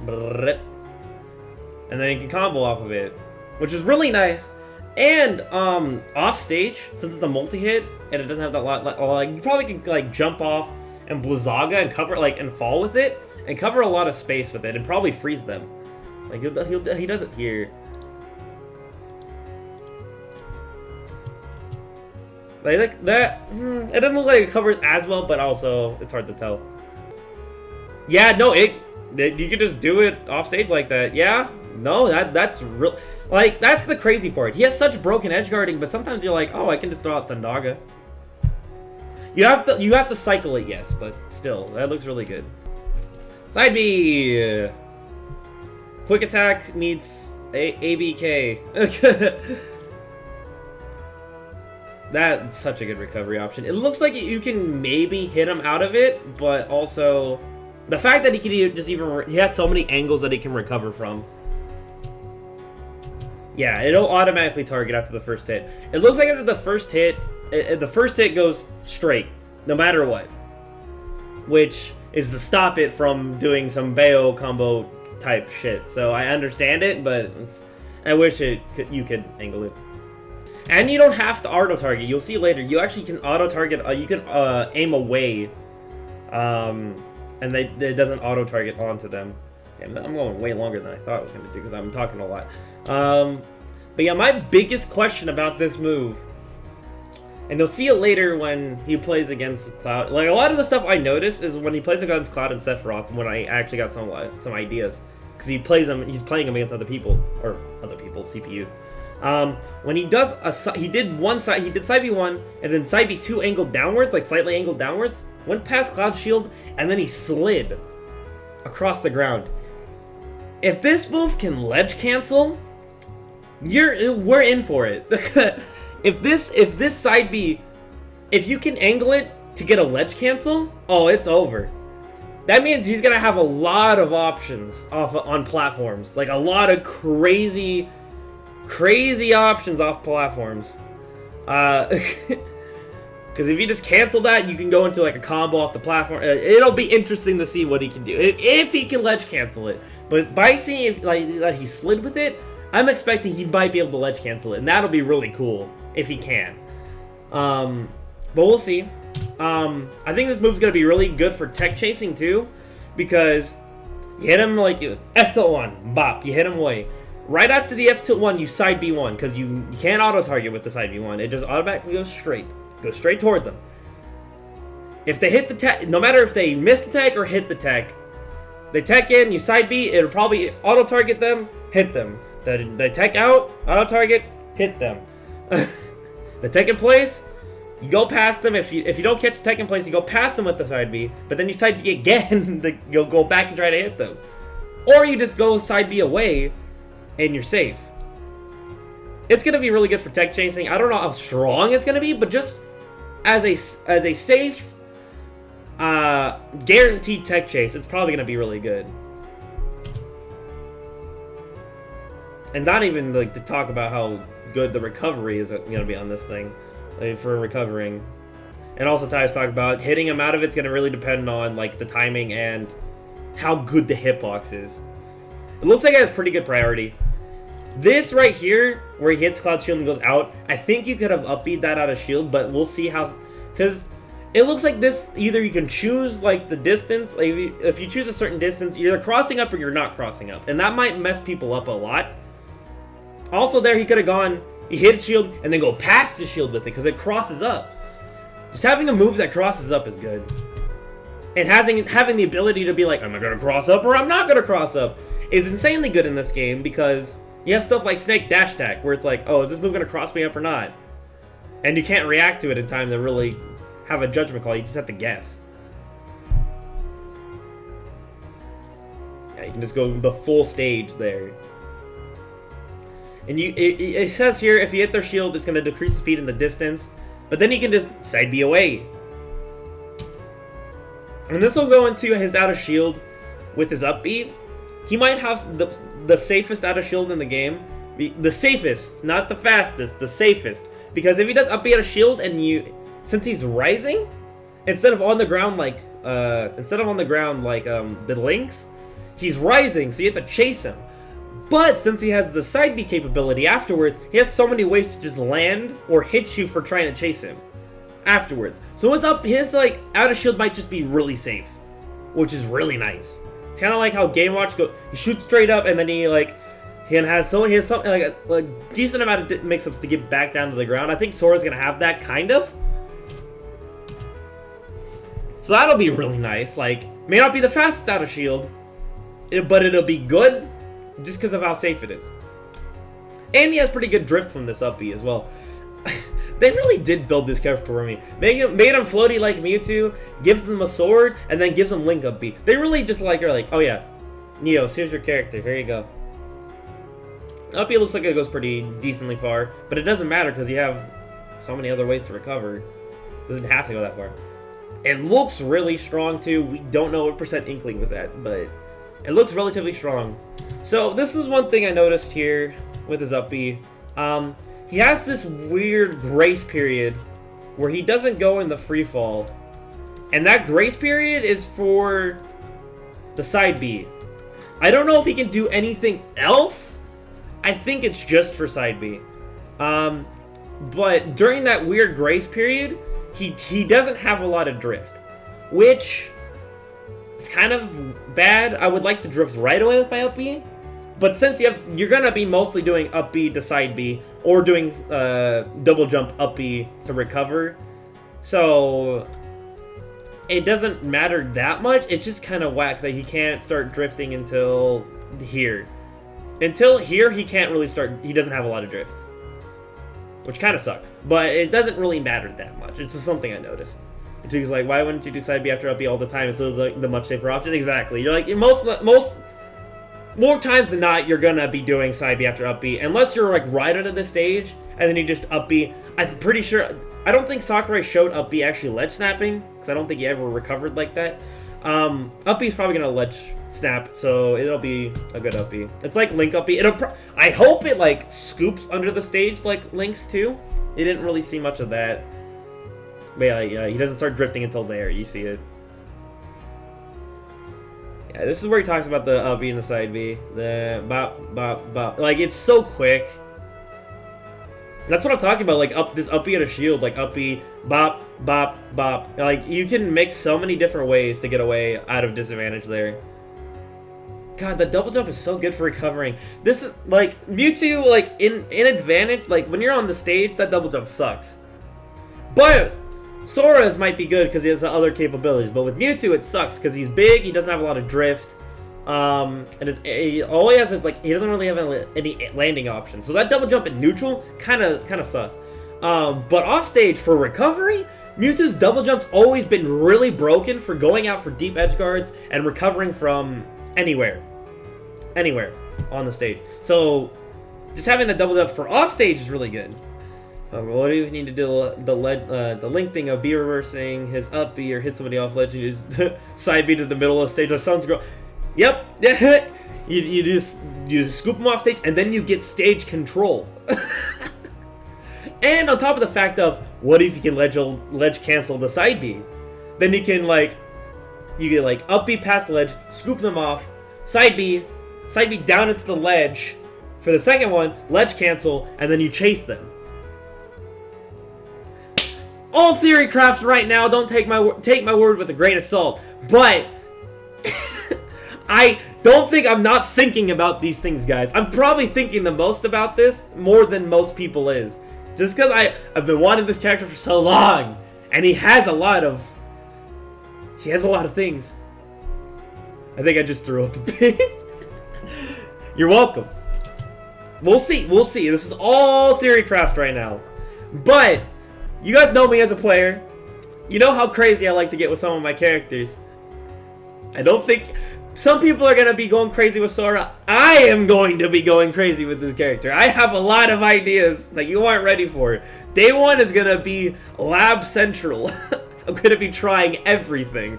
And then you can combo off of it, which is really nice. And off stage, since it's the multi-hit and it doesn't have that lot, like you probably can like jump off and Blizzaga and cover and fall with it and cover a lot of space with it and probably freeze them. Like he does it here. Like that. It doesn't look like it covers as well, but also it's hard to tell. Yeah, no, you could just do it off stage like that. Yeah, no, that's real. Like that's the crazy part. He has such broken edge guarding, but sometimes you're like, oh, I can just throw out Thundaga. You have to cycle it, yes, but still, that looks really good. Side B. Quick attack meets ABK. That's such a good recovery option. It looks like you can maybe hit him out of it, but also the fact that he can he has so many angles that he can recover from. Yeah, it'll automatically target after the first hit. It looks like after the first hit goes straight, no matter what. Which is to stop it from doing some Bayo combo type shit. So I understand it, but I wish you could angle it. And you don't have to auto-target. You'll see later. You actually can auto-target. You can aim away. And it doesn't auto-target onto them. Damn, I'm going way longer than I thought I was going to do because I'm talking a lot. But yeah, my biggest question about this move, and you'll see it later when he plays against Cloud. Like, a lot of the stuff I notice is when he plays against Cloud and Sephiroth, when I actually got some ideas. Because he's playing them against other people, or other people's CPUs. When he does he did side B1, and then side B2 angled downwards, like slightly angled downwards, went past Cloud's shield, and then he slid across the ground. If this move can ledge cancel, we're in for it. If this side B, if you can angle it to get a ledge cancel, oh, it's over. That means he's gonna have a lot of options on platforms, like a lot of crazy options off platforms. Because if you just cancel that, you can go into like a combo off the platform. It'll be interesting to see what he can do if he can ledge cancel it. But by seeing that he slid with it, I'm expecting he might be able to ledge cancel it, and that'll be really cool if he can. But we'll see. I think this move's gonna be really good for tech chasing too, because you hit him like F tilt 1, bop, you hit him away. Right after the F tilt 1, you side B1, because you can't auto target with the side B1. It just automatically goes straight towards them. If they hit the tech, no matter if they miss the tech or hit the tech, they tech in, you side B, it'll probably auto target them, hit them. The tech out, auto target, hit them. The tech in place, you go past them. If you don't catch the tech in place, you go past them with the side B, but then you side B again, you'll go back and try to hit them. Or you just go side B away, and you're safe. It's going to be really good for tech chasing. I don't know how strong it's going to be, but just as a safe, guaranteed tech chase, it's probably going to be really good. And not even like to talk about how good the recovery is going to be on this thing, like, for recovering. And also Ty's talked about hitting him out of it's going to really depend on like the timing and how good the hitbox is. It looks like it has pretty good priority. This right here, where he hits Cloud's shield and goes out, I think you could have upbeat that out of shield, but we'll see how, because it looks like this, either you can choose like the distance, like if you choose a certain distance, you're either crossing up or you're not crossing up, and that might mess people up a lot. Also there, he could have gone, he hit shield, and then go past the shield with it, because it crosses up. Just having a move that crosses up is good. And having the ability to be like, am I going to cross up or I'm not going to cross up, is insanely good in this game, because you have stuff like Snake Dash Attack, where it's like, oh, is this move going to cross me up or not? And you can't react to it in time to really have a judgment call, you just have to guess. Yeah, you can just go the full stage there. And it says here, if you hit their shield, it's going to decrease the speed and the distance. But then you can just side B away. And this will go into his out of shield with his up B. He might have the safest out of shield in the game. The safest, not the fastest, the safest. Because if he does up B out of shield and since he's rising, instead of on the ground like the Lynx, he's rising, so you have to chase him. But since he has the side B capability afterwards, he has so many ways to just land or hit you for trying to chase him afterwards. So his like out of shield might just be really safe, which is really nice. It's kind of like how Game Watch he shoots straight up and then he has something like a decent amount of mix-ups to get back down to the ground. I think Sora's gonna have that kind of. So that'll be really nice. Like, may not be the fastest out of shield, but it'll be good just because of how safe it is. And he has pretty good drift from this up B as well. They really did build this character for me. Made him floaty like Mewtwo, gives him a sword, and then gives him Link up B. They really just are like, oh yeah, Neos, here's your character, here you go. Up B looks like it goes pretty decently far, but it doesn't matter because you have so many other ways to recover. Doesn't have to go that far. It looks really strong too. We don't know what percent Inkling was at, but it looks relatively strong. So this is one thing I noticed here with his up B. He has this weird grace period where he doesn't go in the free fall. And that grace period is for the side B. I don't know if he can do anything else. I think it's just for side B. But during that weird grace period, he doesn't have a lot of drift, which is kind of bad. I would like to drift right away with my up B, but since you're gonna be mostly doing up B to side B or doing double jump up B to recover, so it doesn't matter that much. It's just kind of whack that he can't start drifting until here. Until here, he can't really start. He doesn't have a lot of drift, which kind of sucks. But it doesn't really matter that much. It's just something I noticed. And he's like, why wouldn't you do side B after up B all the time instead of the much safer option? Exactly. You're like, more times than not, you're gonna be doing side B after up B, unless you're like right under the stage and then you just up B. I'm pretty sure. I don't think Sakurai showed up B actually ledge snapping, because I don't think he ever recovered like that. Up B is probably gonna ledge snap, so it'll be a good up B. It's like Link up B. I hope it like scoops under the stage like Link's too. You didn't really see much of that. But yeah, he doesn't start drifting until there. You see it. Yeah, this is where he talks about the up B and the side B. The bop, bop, bop. Like, it's so quick. That's what I'm talking about, like this up B and a shield, like up B, bop, bop, bop. Like, you can make so many different ways to get away out of disadvantage there. God, the double jump is so good for recovering. This is, like, Mewtwo, like, in advantage, like, when you're on the stage, that double jump sucks. But Sora's might be good because he has the other capabilities, but with Mewtwo, it sucks because he's big, he doesn't have a lot of drift. And all he has is like he doesn't really have any landing options, so that double jump in neutral kind of sus. But off stage for recovery, Mewtwo's double jump's always been really broken for going out for deep edge guards and recovering from anywhere on the stage. So just having the double jump for off stage is really good. What do you need to do? The Link thing of B reversing his up B or hit somebody off ledge and use side B to the middle of the stage. That sounds great. Yep, you scoop them off stage, and then you get stage control. And on top of the fact of, what if you can ledge cancel the side B? Then you can, like, you get, like, up B past the ledge, scoop them off, side B down into the ledge for the second one, ledge cancel, and then you chase them. All Theorycraft right now, don't take my word with a grain of salt, but I don't think I'm not thinking about these things, guys. I'm probably thinking the most about this, more than most people is. Just because I've been wanting this character for so long, and he has a lot of things. I think I just threw up a bit. You're welcome. We'll see. This is all Theorycraft right now. But you guys know me as a player. You know how crazy I like to get with some of my characters. I don't think some people are going to be going crazy with Sora. I am going to be going crazy with this character. I have a lot of ideas that you aren't ready for. Day one is going to be Lab Central. I'm going to be trying everything.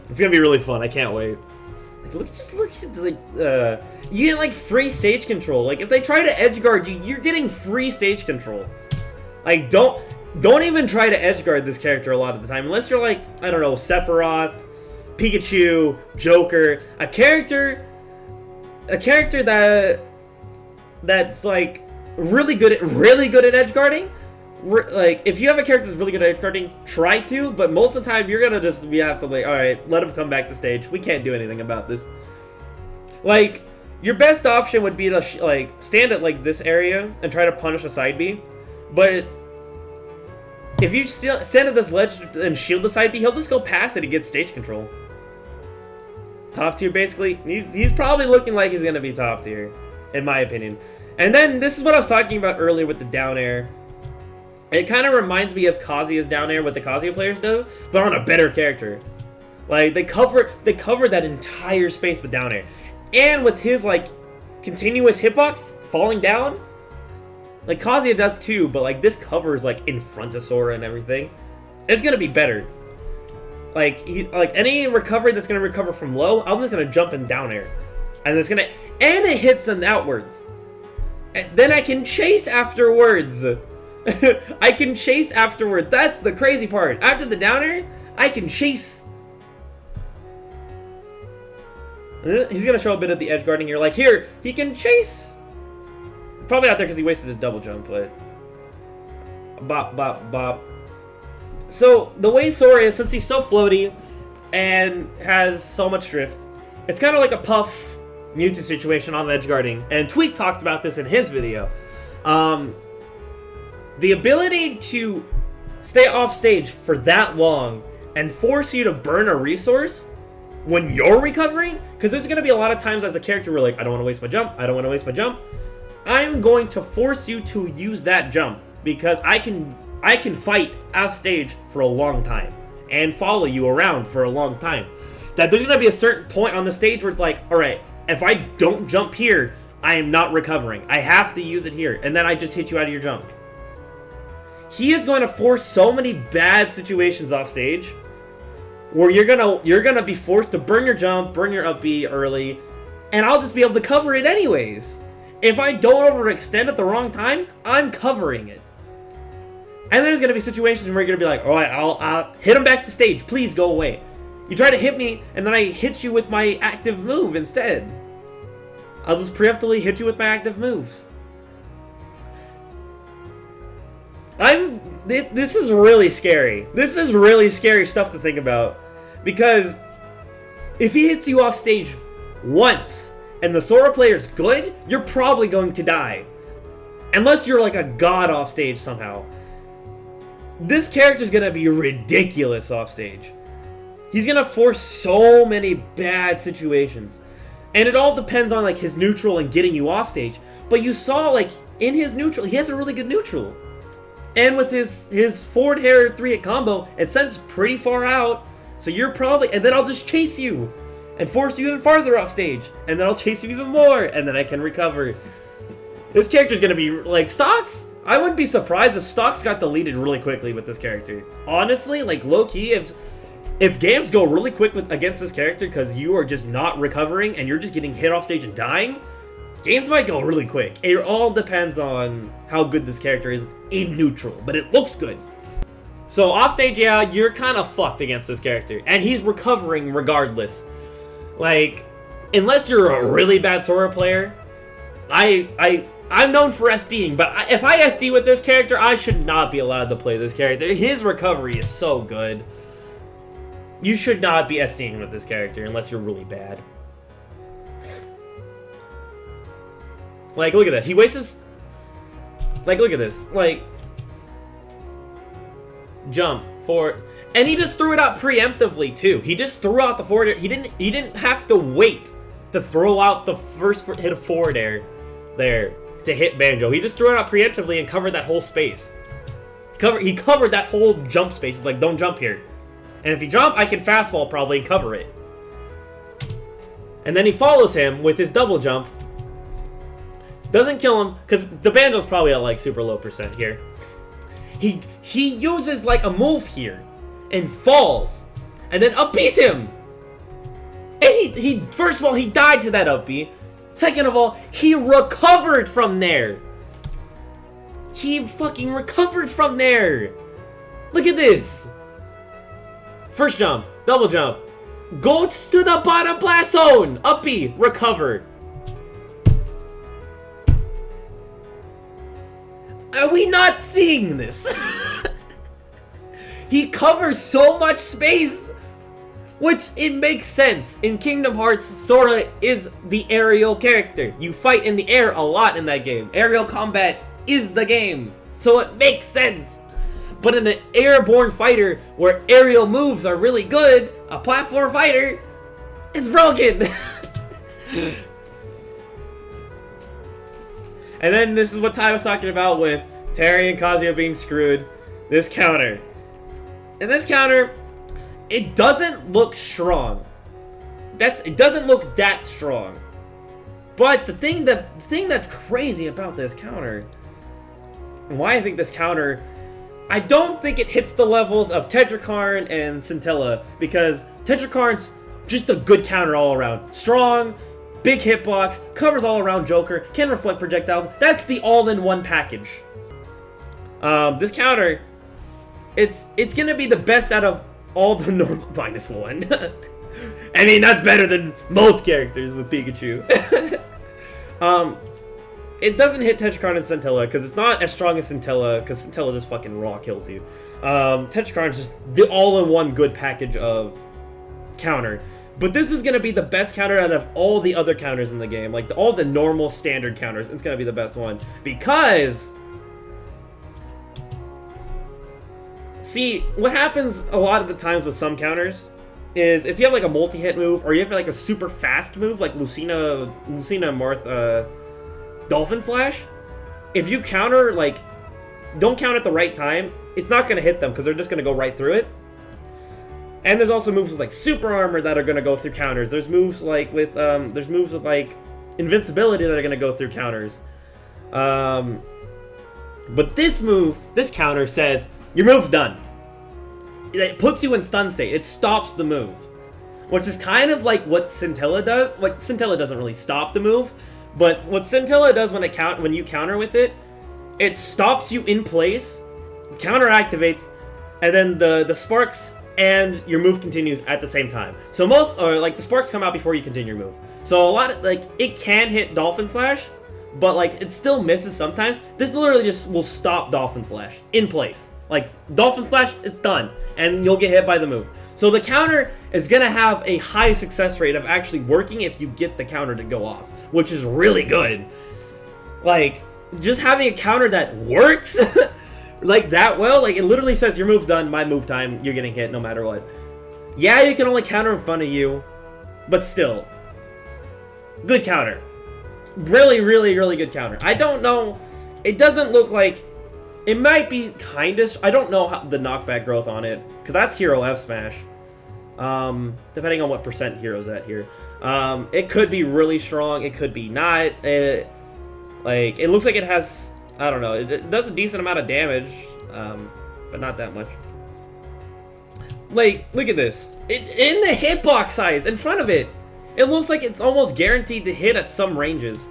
It's going to be really fun. I can't wait. Like, look at like, you get like free stage control. Like, if they try to edge guard you, you're getting free stage control. Like, don't even try to edge guard this character a lot of the time, unless you're like, I don't know, Sephiroth, Pikachu, Joker, a character that's like really good at edge guarding. Like, if you have a character that's really good at edge guarding, try to, but most of the time you're gonna just have to, like, all right, let him come back to stage. We can't do anything about this. Like, your best option would be to like stand at like this area and try to punish a side B, but if you still stand at this ledge and shield the side B, he'll just go past it and get stage control. Top tier, basically. He's probably looking like he's gonna be top tier, in my opinion. And then this is what I was talking about earlier with the down air. It kind of reminds me of Kazuya's down air, what the Kazuya players do, but on a better character. Like, they cover that entire space with down air, and with his like continuous hitbox falling down. Like, Kazuya does too, but, like, this covers, like, in front of Sora and everything. It's gonna be better. Like, any recovery that's gonna recover from low, I'm just gonna jump in down air. And it's gonna... And it hits them outwards. And then I can chase afterwards. I can chase afterwards. That's the crazy part. After the down air, I can chase. He's gonna show a bit of the edge guarding here. Like, here, he can chase. Probably not there because he wasted his double jump, but... Bop, bop, bop. So, the way Sora is, since he's so floaty and has so much drift, it's kind of like a Puff Mewtwo situation on edge guarding. And Tweak talked about this in his video. The ability to stay off stage for that long and force you to burn a resource when you're recovering, because there's going to be a lot of times as a character where, like, I don't want to waste my jump, I don't want to waste my jump. I'm going to force you to use that jump because I can fight off stage for a long time and follow you around for a long time. That there's going to be a certain point on the stage where it's like, alright, if I don't jump here, I am not recovering. I have to use it here, and then I just hit you out of your jump. He is going to force so many bad situations off stage where you're gonna be forced to burn your jump, burn your up B early, and I'll just be able to cover it anyways. If I don't overextend at the wrong time, I'm covering it. And there's going to be situations where you're going to be like, alright, I'll hit him back to stage. Please go away. You try to hit me, and then I hit you with my active move instead. I'll just preemptively hit you with my active moves. This is really scary. This is really scary stuff to think about. Because if he hits you off stage once, and the Sora player's good, you're probably going to die. Unless you're like a god off stage somehow. This character's gonna be ridiculous off stage. He's gonna force so many bad situations. And it all depends on like his neutral and getting you off stage. But you saw like in his neutral, he has a really good neutral. And with his forward air 3-hit combo, it sends pretty far out. So you're probably, and then I'll just chase you. And force you even farther off stage. And then I'll chase you even more. And then I can recover. This character's gonna be, like, Stocks? I wouldn't be surprised if Stocks got deleted really quickly with this character. Honestly, like, low-key, if games go really quick against this character because you are just not recovering and you're just getting hit off stage and dying, games might go really quick. It all depends on how good this character is in neutral. But it looks good. So, off stage, yeah, you're kind of fucked against this character. And he's recovering regardless. Like, unless you're a really bad Sora player, I'm known for SDing, but if I SD with this character, I should not be allowed to play this character. His recovery is so good. You should not be SDing with this character unless you're really bad. Like, look at that. He wastes his... Like, look at this. Like... Jump. Forward. And he just threw it out preemptively, too. He just threw out the forward air. He didn't have to wait to throw out the first hit of forward air there to hit Banjo. He just threw it out preemptively and covered that whole space. He covered that whole jump space. He's like, don't jump here. And if you jump, I can fast fall probably and cover it. And then he follows him with his double jump. Doesn't kill him, because the Banjo's probably at like super low percent here. He uses like a move here and falls. And then up-B's him. And he first of all, he died to that up-B. Second of all, he recovered from there. He fucking recovered from there. Look at this. First jump, double jump. Goes to the bottom blast zone. Up-B, recovered. Are we not seeing this? He covers so much space. Which, it makes sense. In Kingdom Hearts, Sora is the aerial character. You fight in the air a lot in that game. Aerial combat is the game. So it makes sense. But in an airborne fighter, where aerial moves are really good, a platform fighter is broken. And then this is what Ty was talking about with Terry and Kazuya being screwed. This counter. And this counter... It doesn't look strong. It doesn't look that strong. But the thing that's crazy about this counter why I think this counter, I don't think it hits the levels of Tetrakarn and Scintilla, because Tetrakarn's just a good counter all around. Strong, big hitbox, covers all around Joker, can reflect projectiles. That's the all-in-one package. This counter, it's gonna be the best out of all the normal -1. I mean, that's better than most characters with Pikachu. It doesn't hit Tetrakarn and Scintilla because it's not as strong as Scintilla, because Scintilla just fucking raw kills you. Tetrakarn is just the all-in-one good package of counter. But this is going to be the best counter out of all the other counters in the game. Like, all the normal standard counters, it's going to be the best one. Because... see, what happens a lot of the times with some counters is if you have like a multi-hit move, or you have like a super fast move, like Lucina Marth, Dolphin Slash, if you counter, like, don't count at the right time, it's not going to hit them because they're just going to go right through it. And there's also moves with like Super Armor that are going to go through counters. There's moves like with like Invincibility that are going to go through counters. But this counter says your move's done. It puts you in stun state. It stops the move, which is kind of like what Scintilla does. Like, Scintilla doesn't really stop the move, but what Scintilla does when you counter with it, it stops you in place, counter activates, and then the sparks and your move continues at the same time. So the sparks come out before you continue your move. So a lot of, like, it can hit Dolphin Slash, but like it still misses sometimes. This literally just will stop Dolphin Slash in place. Like, Dolphin Slash, it's done, and you'll get hit by the move. So the counter is gonna have a high success rate of actually working if you get the counter to go off, which is really good. Like, just having a counter that works like that well, like, it literally says your move's done, my move time, you're getting hit no matter what. Yeah, you can only counter in front of you, but still, good counter. Really, really, really good counter. I don't know, it doesn't look like, it might be kinda, I don't know how the knockback growth on it, because that's Hero F Smash. Depending on what percent Hero's at here. It could be really strong, it could be not. It looks like it has, I don't know, it does a decent amount of damage, but not that much. Like, look at this. In the hitbox size, in front of it, it looks like it's almost guaranteed to hit at some ranges.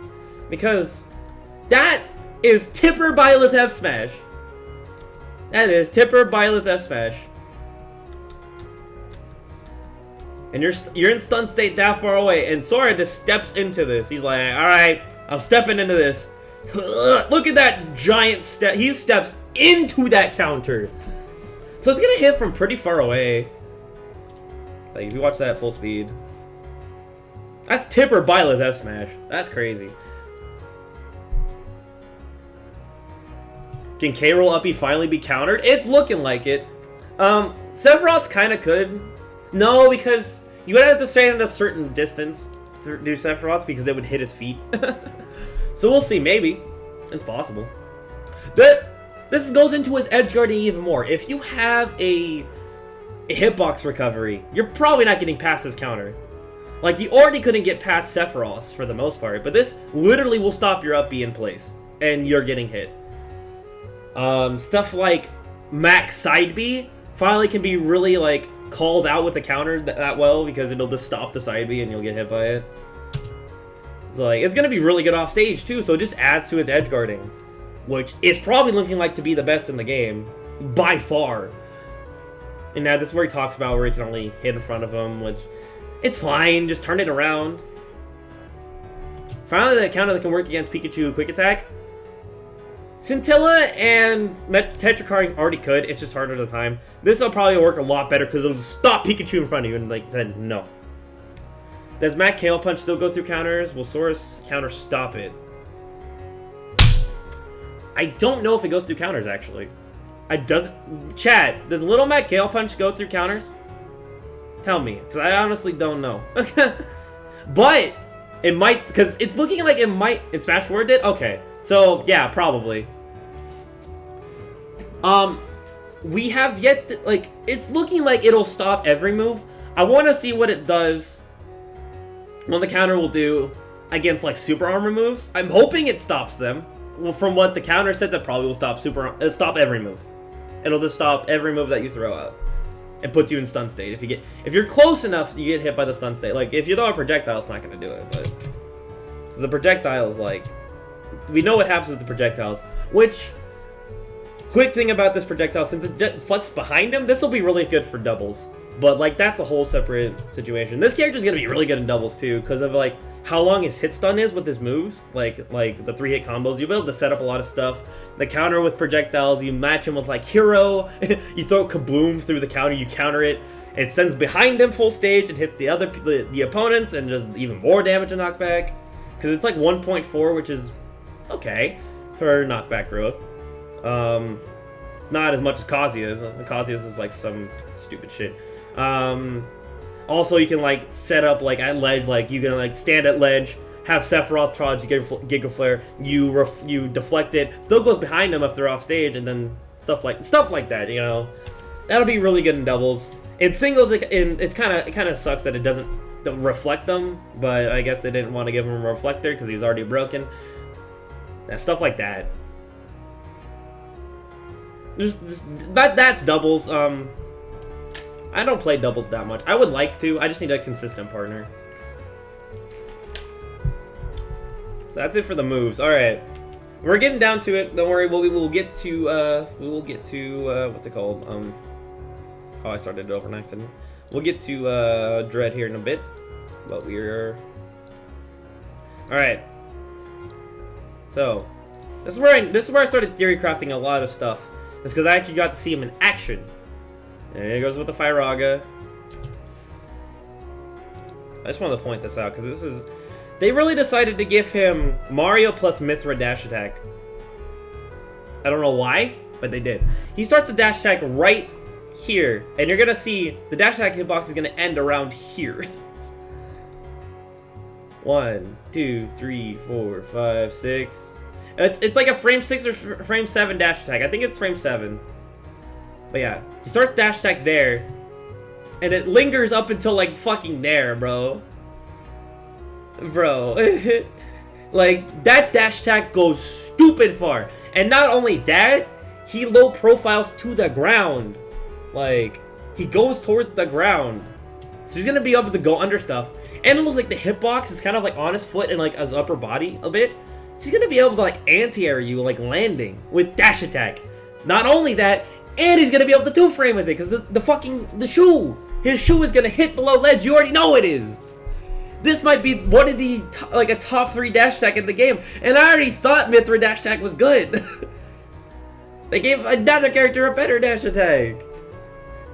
Because that is Tipper Byleth F Smash. That is Tipper Byleth F Smash. And you're in stun state that far away, and Sora just steps into this. He's like, alright, I'm stepping into this. Look at that giant step. He steps into that counter. So it's gonna hit from pretty far away. Like, if you watch that at full speed. That's Tipper Byleth F Smash. That's crazy. Can K-Roll Uppy finally be countered? It's looking like it. Sephiroth's kinda could. No, because you would have to stand at a certain distance to do Sephiroth's because it would hit his feet. So we'll see, maybe. It's possible. This goes into his edge guarding even more. If you have a hitbox recovery, you're probably not getting past this counter. Like, you already couldn't get past Sephiroth's for the most part, but this literally will stop your up B in place, and you're getting hit. Stuff like Max Side B finally can be really, like, called out with the counter that well, because it'll just stop the side B and you'll get hit by it. So, like, it's gonna be really good off stage too, so it just adds to his edge guarding, which is probably looking like to be the best in the game by far. And now this is where he talks about where he can only hit in front of him, which, it's fine, just turn it around. Finally, the counter that can work against Pikachu Quick Attack. Scintilla and Tetrakarn already could, it's just harder at the time. This will probably work a lot better because it'll stop Pikachu in front of you, and like said, no. Does Matt Kale Punch still go through counters? Will Sora's counter stop it? I don't know if it goes through counters, actually. Chad, does Little Matt Kale Punch go through counters? Tell me, because I honestly don't know. But it might, because it's looking like it might. In Smash 4 it did? Okay, so yeah, probably. We have yet to, like, it's looking like it'll stop every move. I want to see what it does when the counter will do against, like, Super Armor moves. I'm hoping it stops them. well, from what the counter says, it probably will stop stop every move. It'll just stop every move that you throw out. It puts you in stun state. If you're close enough, you get hit by the stun state. Like, if you throw a projectile, it's not going to do it, but... the projectiles, like... we know what happens with the projectiles, which... quick thing about this projectile, since it deflects behind him, this will be really good for doubles. But, like, that's a whole separate situation. This character's going to be really good in doubles, too, because of, like, how long his hit stun is with his moves. Like the 3-hit combos. You'll be able to set up a lot of stuff. The counter with projectiles, you match him with, like, Hero. You throw kaboom through the counter, you counter it. It sends behind him full stage and hits the opponents and does even more damage and knockback. Because it's, like, 1.4, which is... it's okay for knockback growth. It's not as much as Kazuya's. Kazuya's is, like, some stupid shit. Also, you can, like, set up, like, at ledge, like, you can, like, stand at ledge, have Sephiroth charge, Giga Flare, you deflect it, still goes behind them if they're off stage, and then stuff like that, you know? That'll be really good in doubles. In singles, it kind of sucks that it doesn't reflect them, but I guess they didn't want to give him a reflector because he was already broken. Yeah, stuff like that. That's doubles. I don't play doubles that much. I would like to. I just need a consistent partner. So that's it for the moves. All right, we're getting down to it. Don't worry. We will get to. What's it called? Oh, I started it over an accident. We'll get to Dread here in a bit, but we're. All right. So, this is where I started theory crafting a lot of stuff. It's because I actually got to see him in action. There he goes with the Firaga. I just wanted to point this out because they really decided to give him Mario plus Mithra dash attack. I don't know why, but they did. He starts a dash attack right here, and you're gonna see the dash attack hitbox is gonna end around here. 1, 2, 3, 4, 5, 6. It's like a frame 6 or frame 7 dash attack. I think it's frame 7. But yeah, he starts dash attack there, and it lingers up until, like, fucking there, bro. Like, that dash attack goes stupid far. And not only that, he low profiles to the ground. Like, he goes towards the ground. So he's gonna be able to go under stuff. And it looks like the hitbox is kind of, like, on his foot and, like, his upper body a bit. So he's gonna be able to, like, anti-air you, like, landing with dash attack. Not only that, and he's gonna be able to two-frame with it, because the shoe! His shoe is gonna hit below ledge, you already know it is! This might be one of the, like, a top 3 dash attack in the game, and I already thought Mithra dash attack was good! They gave another character a better dash attack!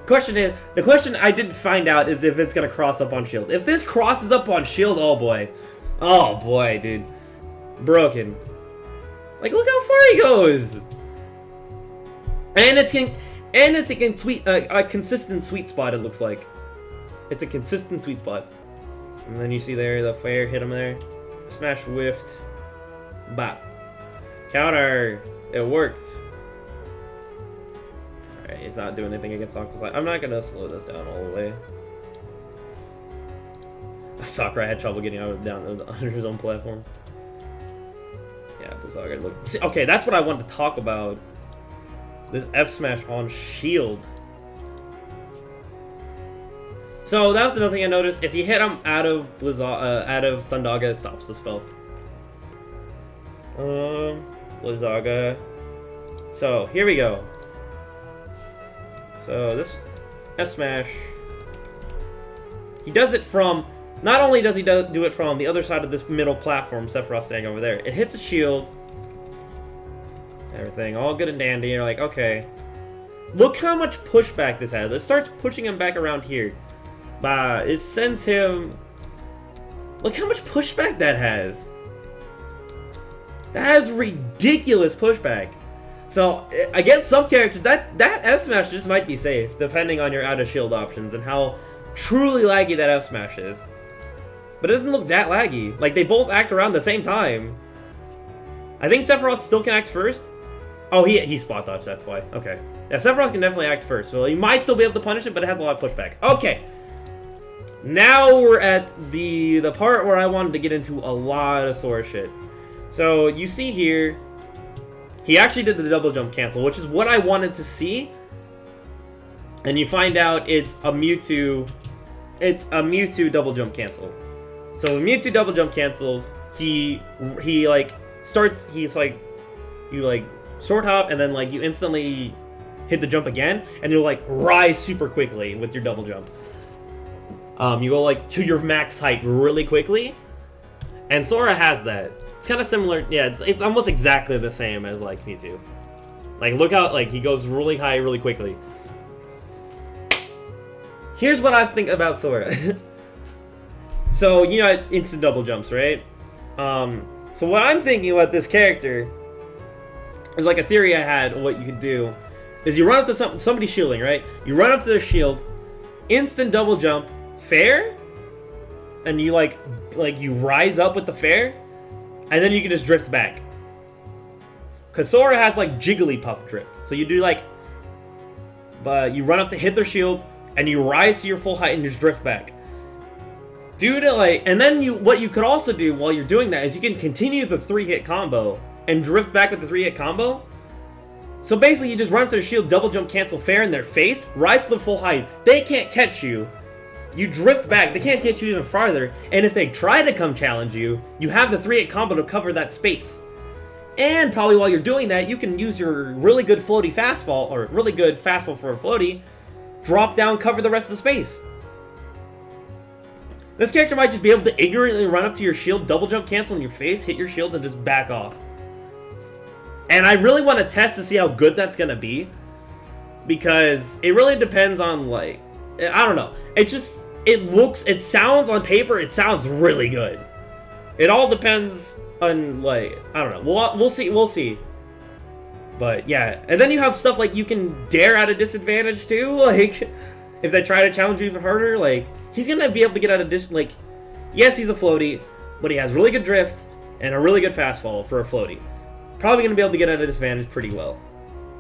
The question I didn't find out is if it's gonna cross up on shield. If this crosses up on shield, oh boy. Oh boy, dude. Broken. Like, look how far he goes! And it's a consistent sweet spot, it looks like. It's a consistent sweet spot. And then you see there, the fire hit him there. Smash whiffed. Bop. Counter! It worked. Alright, he's not doing anything against Octoslide. I'm not gonna slow this down all the way. Sakura had trouble getting down under his own platform. Yeah, Blizzaga look. See, okay, that's what I wanted to talk about. This F smash on shield. So that was another thing I noticed. If you hit him out of Thundaga, it stops the spell. Blizzaga. So here we go. So this F smash. He does it from. Not only does he do it from the other side of this middle platform, Sephiroth standing over there. It hits a shield. Everything all good and dandy. You're like, okay. Look how much pushback this has. It starts pushing him back around here. It sends him... Look how much pushback that has. That has ridiculous pushback. So, against some characters, that F smash just might be safe, depending on your out of shield options and how truly laggy that F smash is. But it doesn't look that laggy. Like, they both act around the same time. I think Sephiroth still can act first. Oh, he spot dodged, that's why. Okay. Yeah, Sephiroth can definitely act first. So he might still be able to punish it, but it has a lot of pushback. Okay. Now we're at the part where I wanted to get into a lot of Sora shit. So you see here, he actually did the double jump cancel, which is what I wanted to see. And you find out it's a Mewtwo double jump cancel. So when Mewtwo double jump cancels, he like starts, he's like, you like short hop and then like you instantly hit the jump again and you'll like rise super quickly with your double jump. You go like to your max height really quickly, and Sora has that. It's kind of similar, yeah, it's almost exactly the same as like Mewtwo. Like look out, like he goes really high really quickly. Here's what I was thinking about Sora. So, you know, instant double jumps, right? So what I'm thinking about this character is like a theory I had. What you could do is you run up to somebody's shielding, right? You run up to their shield, instant double jump, fair, and you like you rise up with the fair, and then you can just drift back. Cause Sora has like Jigglypuff drift, so you do like, but you run up to hit their shield, and you rise to your full height and just drift back. Due to like, and then what you could also do while you're doing that is you can continue the 3-hit combo and drift back with the 3-hit combo. So basically you just run up to their shield, double jump, cancel fair in their face, rise to the full height. They can't catch you. You drift back, they can't get you even farther, and if they try to come challenge you, you have the 3-hit combo to cover that space. And probably while you're doing that, you can use your really good floaty fastfall, or really good fastfall for a floaty, drop down, cover the rest of the space. This character might just be able to ignorantly run up to your shield, double jump, cancel in your face, hit your shield, and just back off. And I really want to test to see how good that's going to be, because it really depends on, like, I don't know. It sounds on paper, it sounds really good. It all depends on, like, I don't know. We'll see. But yeah, and then you have stuff like you can dare at a disadvantage too. Like, if they try to challenge you even harder, like, he's gonna be able to get at a like, yes, he's a floaty, but he has really good drift and a really good fastfall for a floaty. Probably gonna be able to get at a disadvantage pretty well,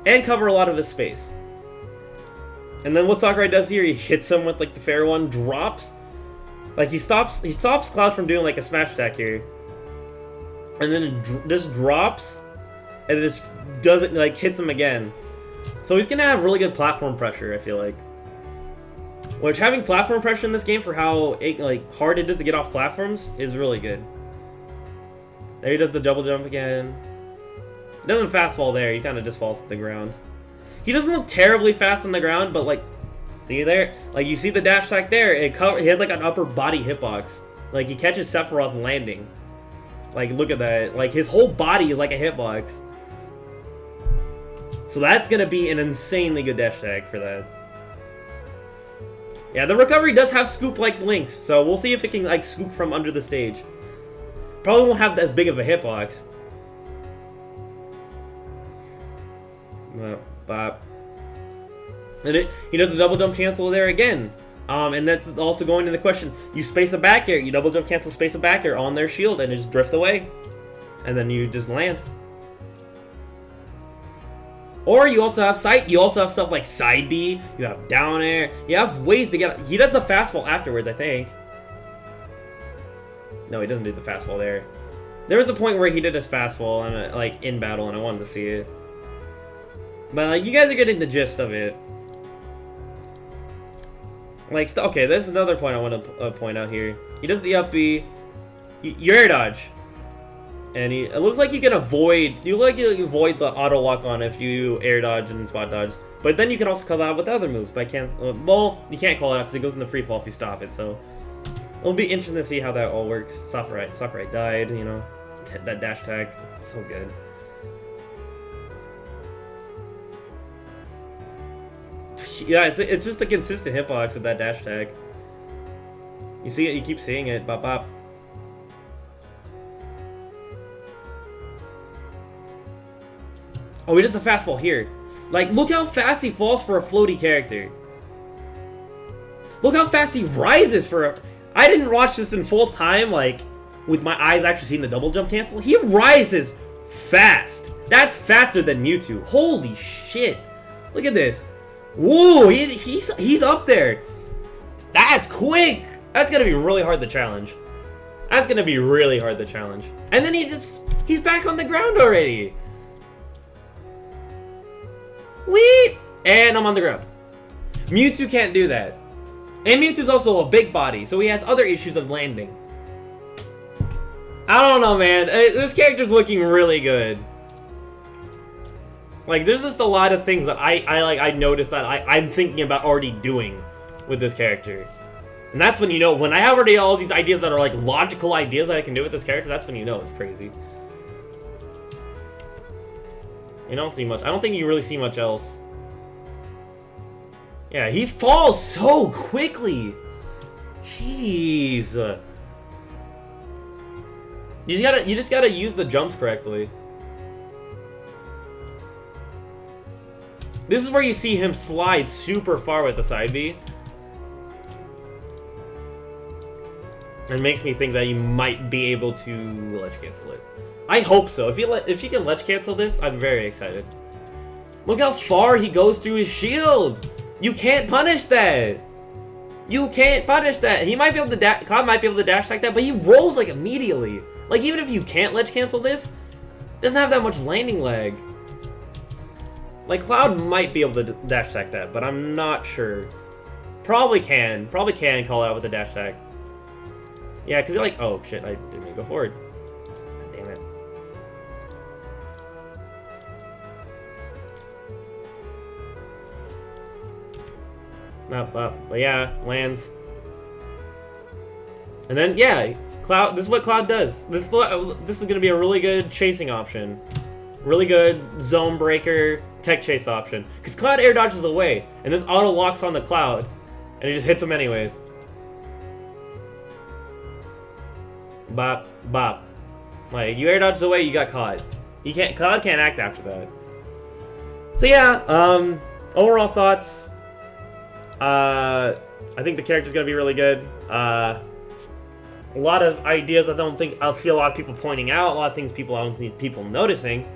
and cover a lot of his space. And then what Sakurai does here, he hits him with like the fair one, drops, like he stops Cloud from doing like a smash attack here, and then it just drops, and it just doesn't, like, hits him again. So he's gonna have really good platform pressure, I feel like. Which, having platform pressure in this game for how hard it is to get off platforms is really good. There he does the double jump again. He doesn't fast fall there, he kind of just falls to the ground. He doesn't look terribly fast on the ground, but like, see there? Like, you see the dash attack there, he has like an upper body hitbox. Like, he catches Sephiroth landing. Like, look at that. Like, his whole body is like a hitbox. So that's going to be an insanely good dash attack for that. Yeah, the recovery does have scoop-like links, so we'll see if it can, like, scoop from under the stage. Probably won't have as big of a hitbox. Bop. And he does the double jump cancel there again. And that's also going to the question. You space a back air, you double jump cancel, space a back air on their shield, and just drift away. And then you just land. Or you also have stuff like side B, you have down air, you have ways to get, he does the fastfall afterwards, I think. No, he doesn't do the fastfall there. There was a point where he did his fastfall, and like, in battle, and I wanted to see it. But like, you guys are getting the gist of it. Like, okay, there's another point I want to point out here. He does the up B, you air dodge. And it looks like you can avoid, you avoid the auto lock on if you air dodge and spot dodge. But then you can also call that out with other moves. But well, you can't call it out because it goes into free fall if you stop it. So it'll be interesting to see how that all works. Sakurai died, you know, that dash tag, it's so good. Yeah, it's just a consistent hitbox with that dash tag. You see it, you keep seeing it, bop bop. Oh, he does the fastfall here. Like, look how fast he falls for a floaty character. Look how fast he rises for a... I didn't watch this in full time, like, with my eyes actually seeing the double jump cancel. He rises fast. That's faster than Mewtwo. Holy shit. Look at this. Whoa, he's up there. That's quick. That's going to be really hard to challenge. That's going to be really hard to challenge. And then he's back on the ground already. Whee! And I'm on the ground. Mewtwo can't do that. And Mewtwo's also a big body, so he has other issues of landing. I don't know, man. This character's looking really good. Like, there's just a lot of things that I noticed that I'm thinking about already doing with this character. And that's when you know, when I have already all these ideas that are like logical ideas that I can do with this character, that's when you know it's crazy. You don't see much. I don't think you really see much else. Yeah, he falls so quickly. Jeez. You just gotta use the jumps correctly. This is where you see him slide super far with the side B. It makes me think that you might be able to ledge cancel it. I hope so. If you can ledge cancel this, I'm very excited. Look how far he goes through his shield. You can't punish that. You can't punish that. He might be able to Cloud might be able to dash attack that, but he rolls like immediately. Like even if you can't ledge cancel this, it doesn't have that much landing lag. Like Cloud might be able to dash attack that, but I'm not sure. Probably can call it out with a dash attack. Yeah, because you're like, oh shit, I didn't mean to go forward. God damn it. But yeah, lands. And then, yeah, Cloud, this is what Cloud does. This is going to be a really good chasing option. Really good zone breaker tech chase option. Because Cloud air dodges away, and this auto locks on the Cloud, and it just hits him anyways. Bop, bop. Like, you air dodge away, you got caught. Cloud can't act after that. So yeah, overall thoughts. I think the character's gonna be really good. A lot of ideas I don't think I'll see a lot of people pointing out. A lot of things I don't see people noticing.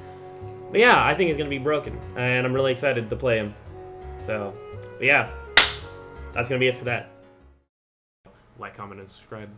But yeah, I think he's gonna be broken, and I'm really excited to play him. So, but yeah, that's gonna be it for that. Like, comment, and subscribe.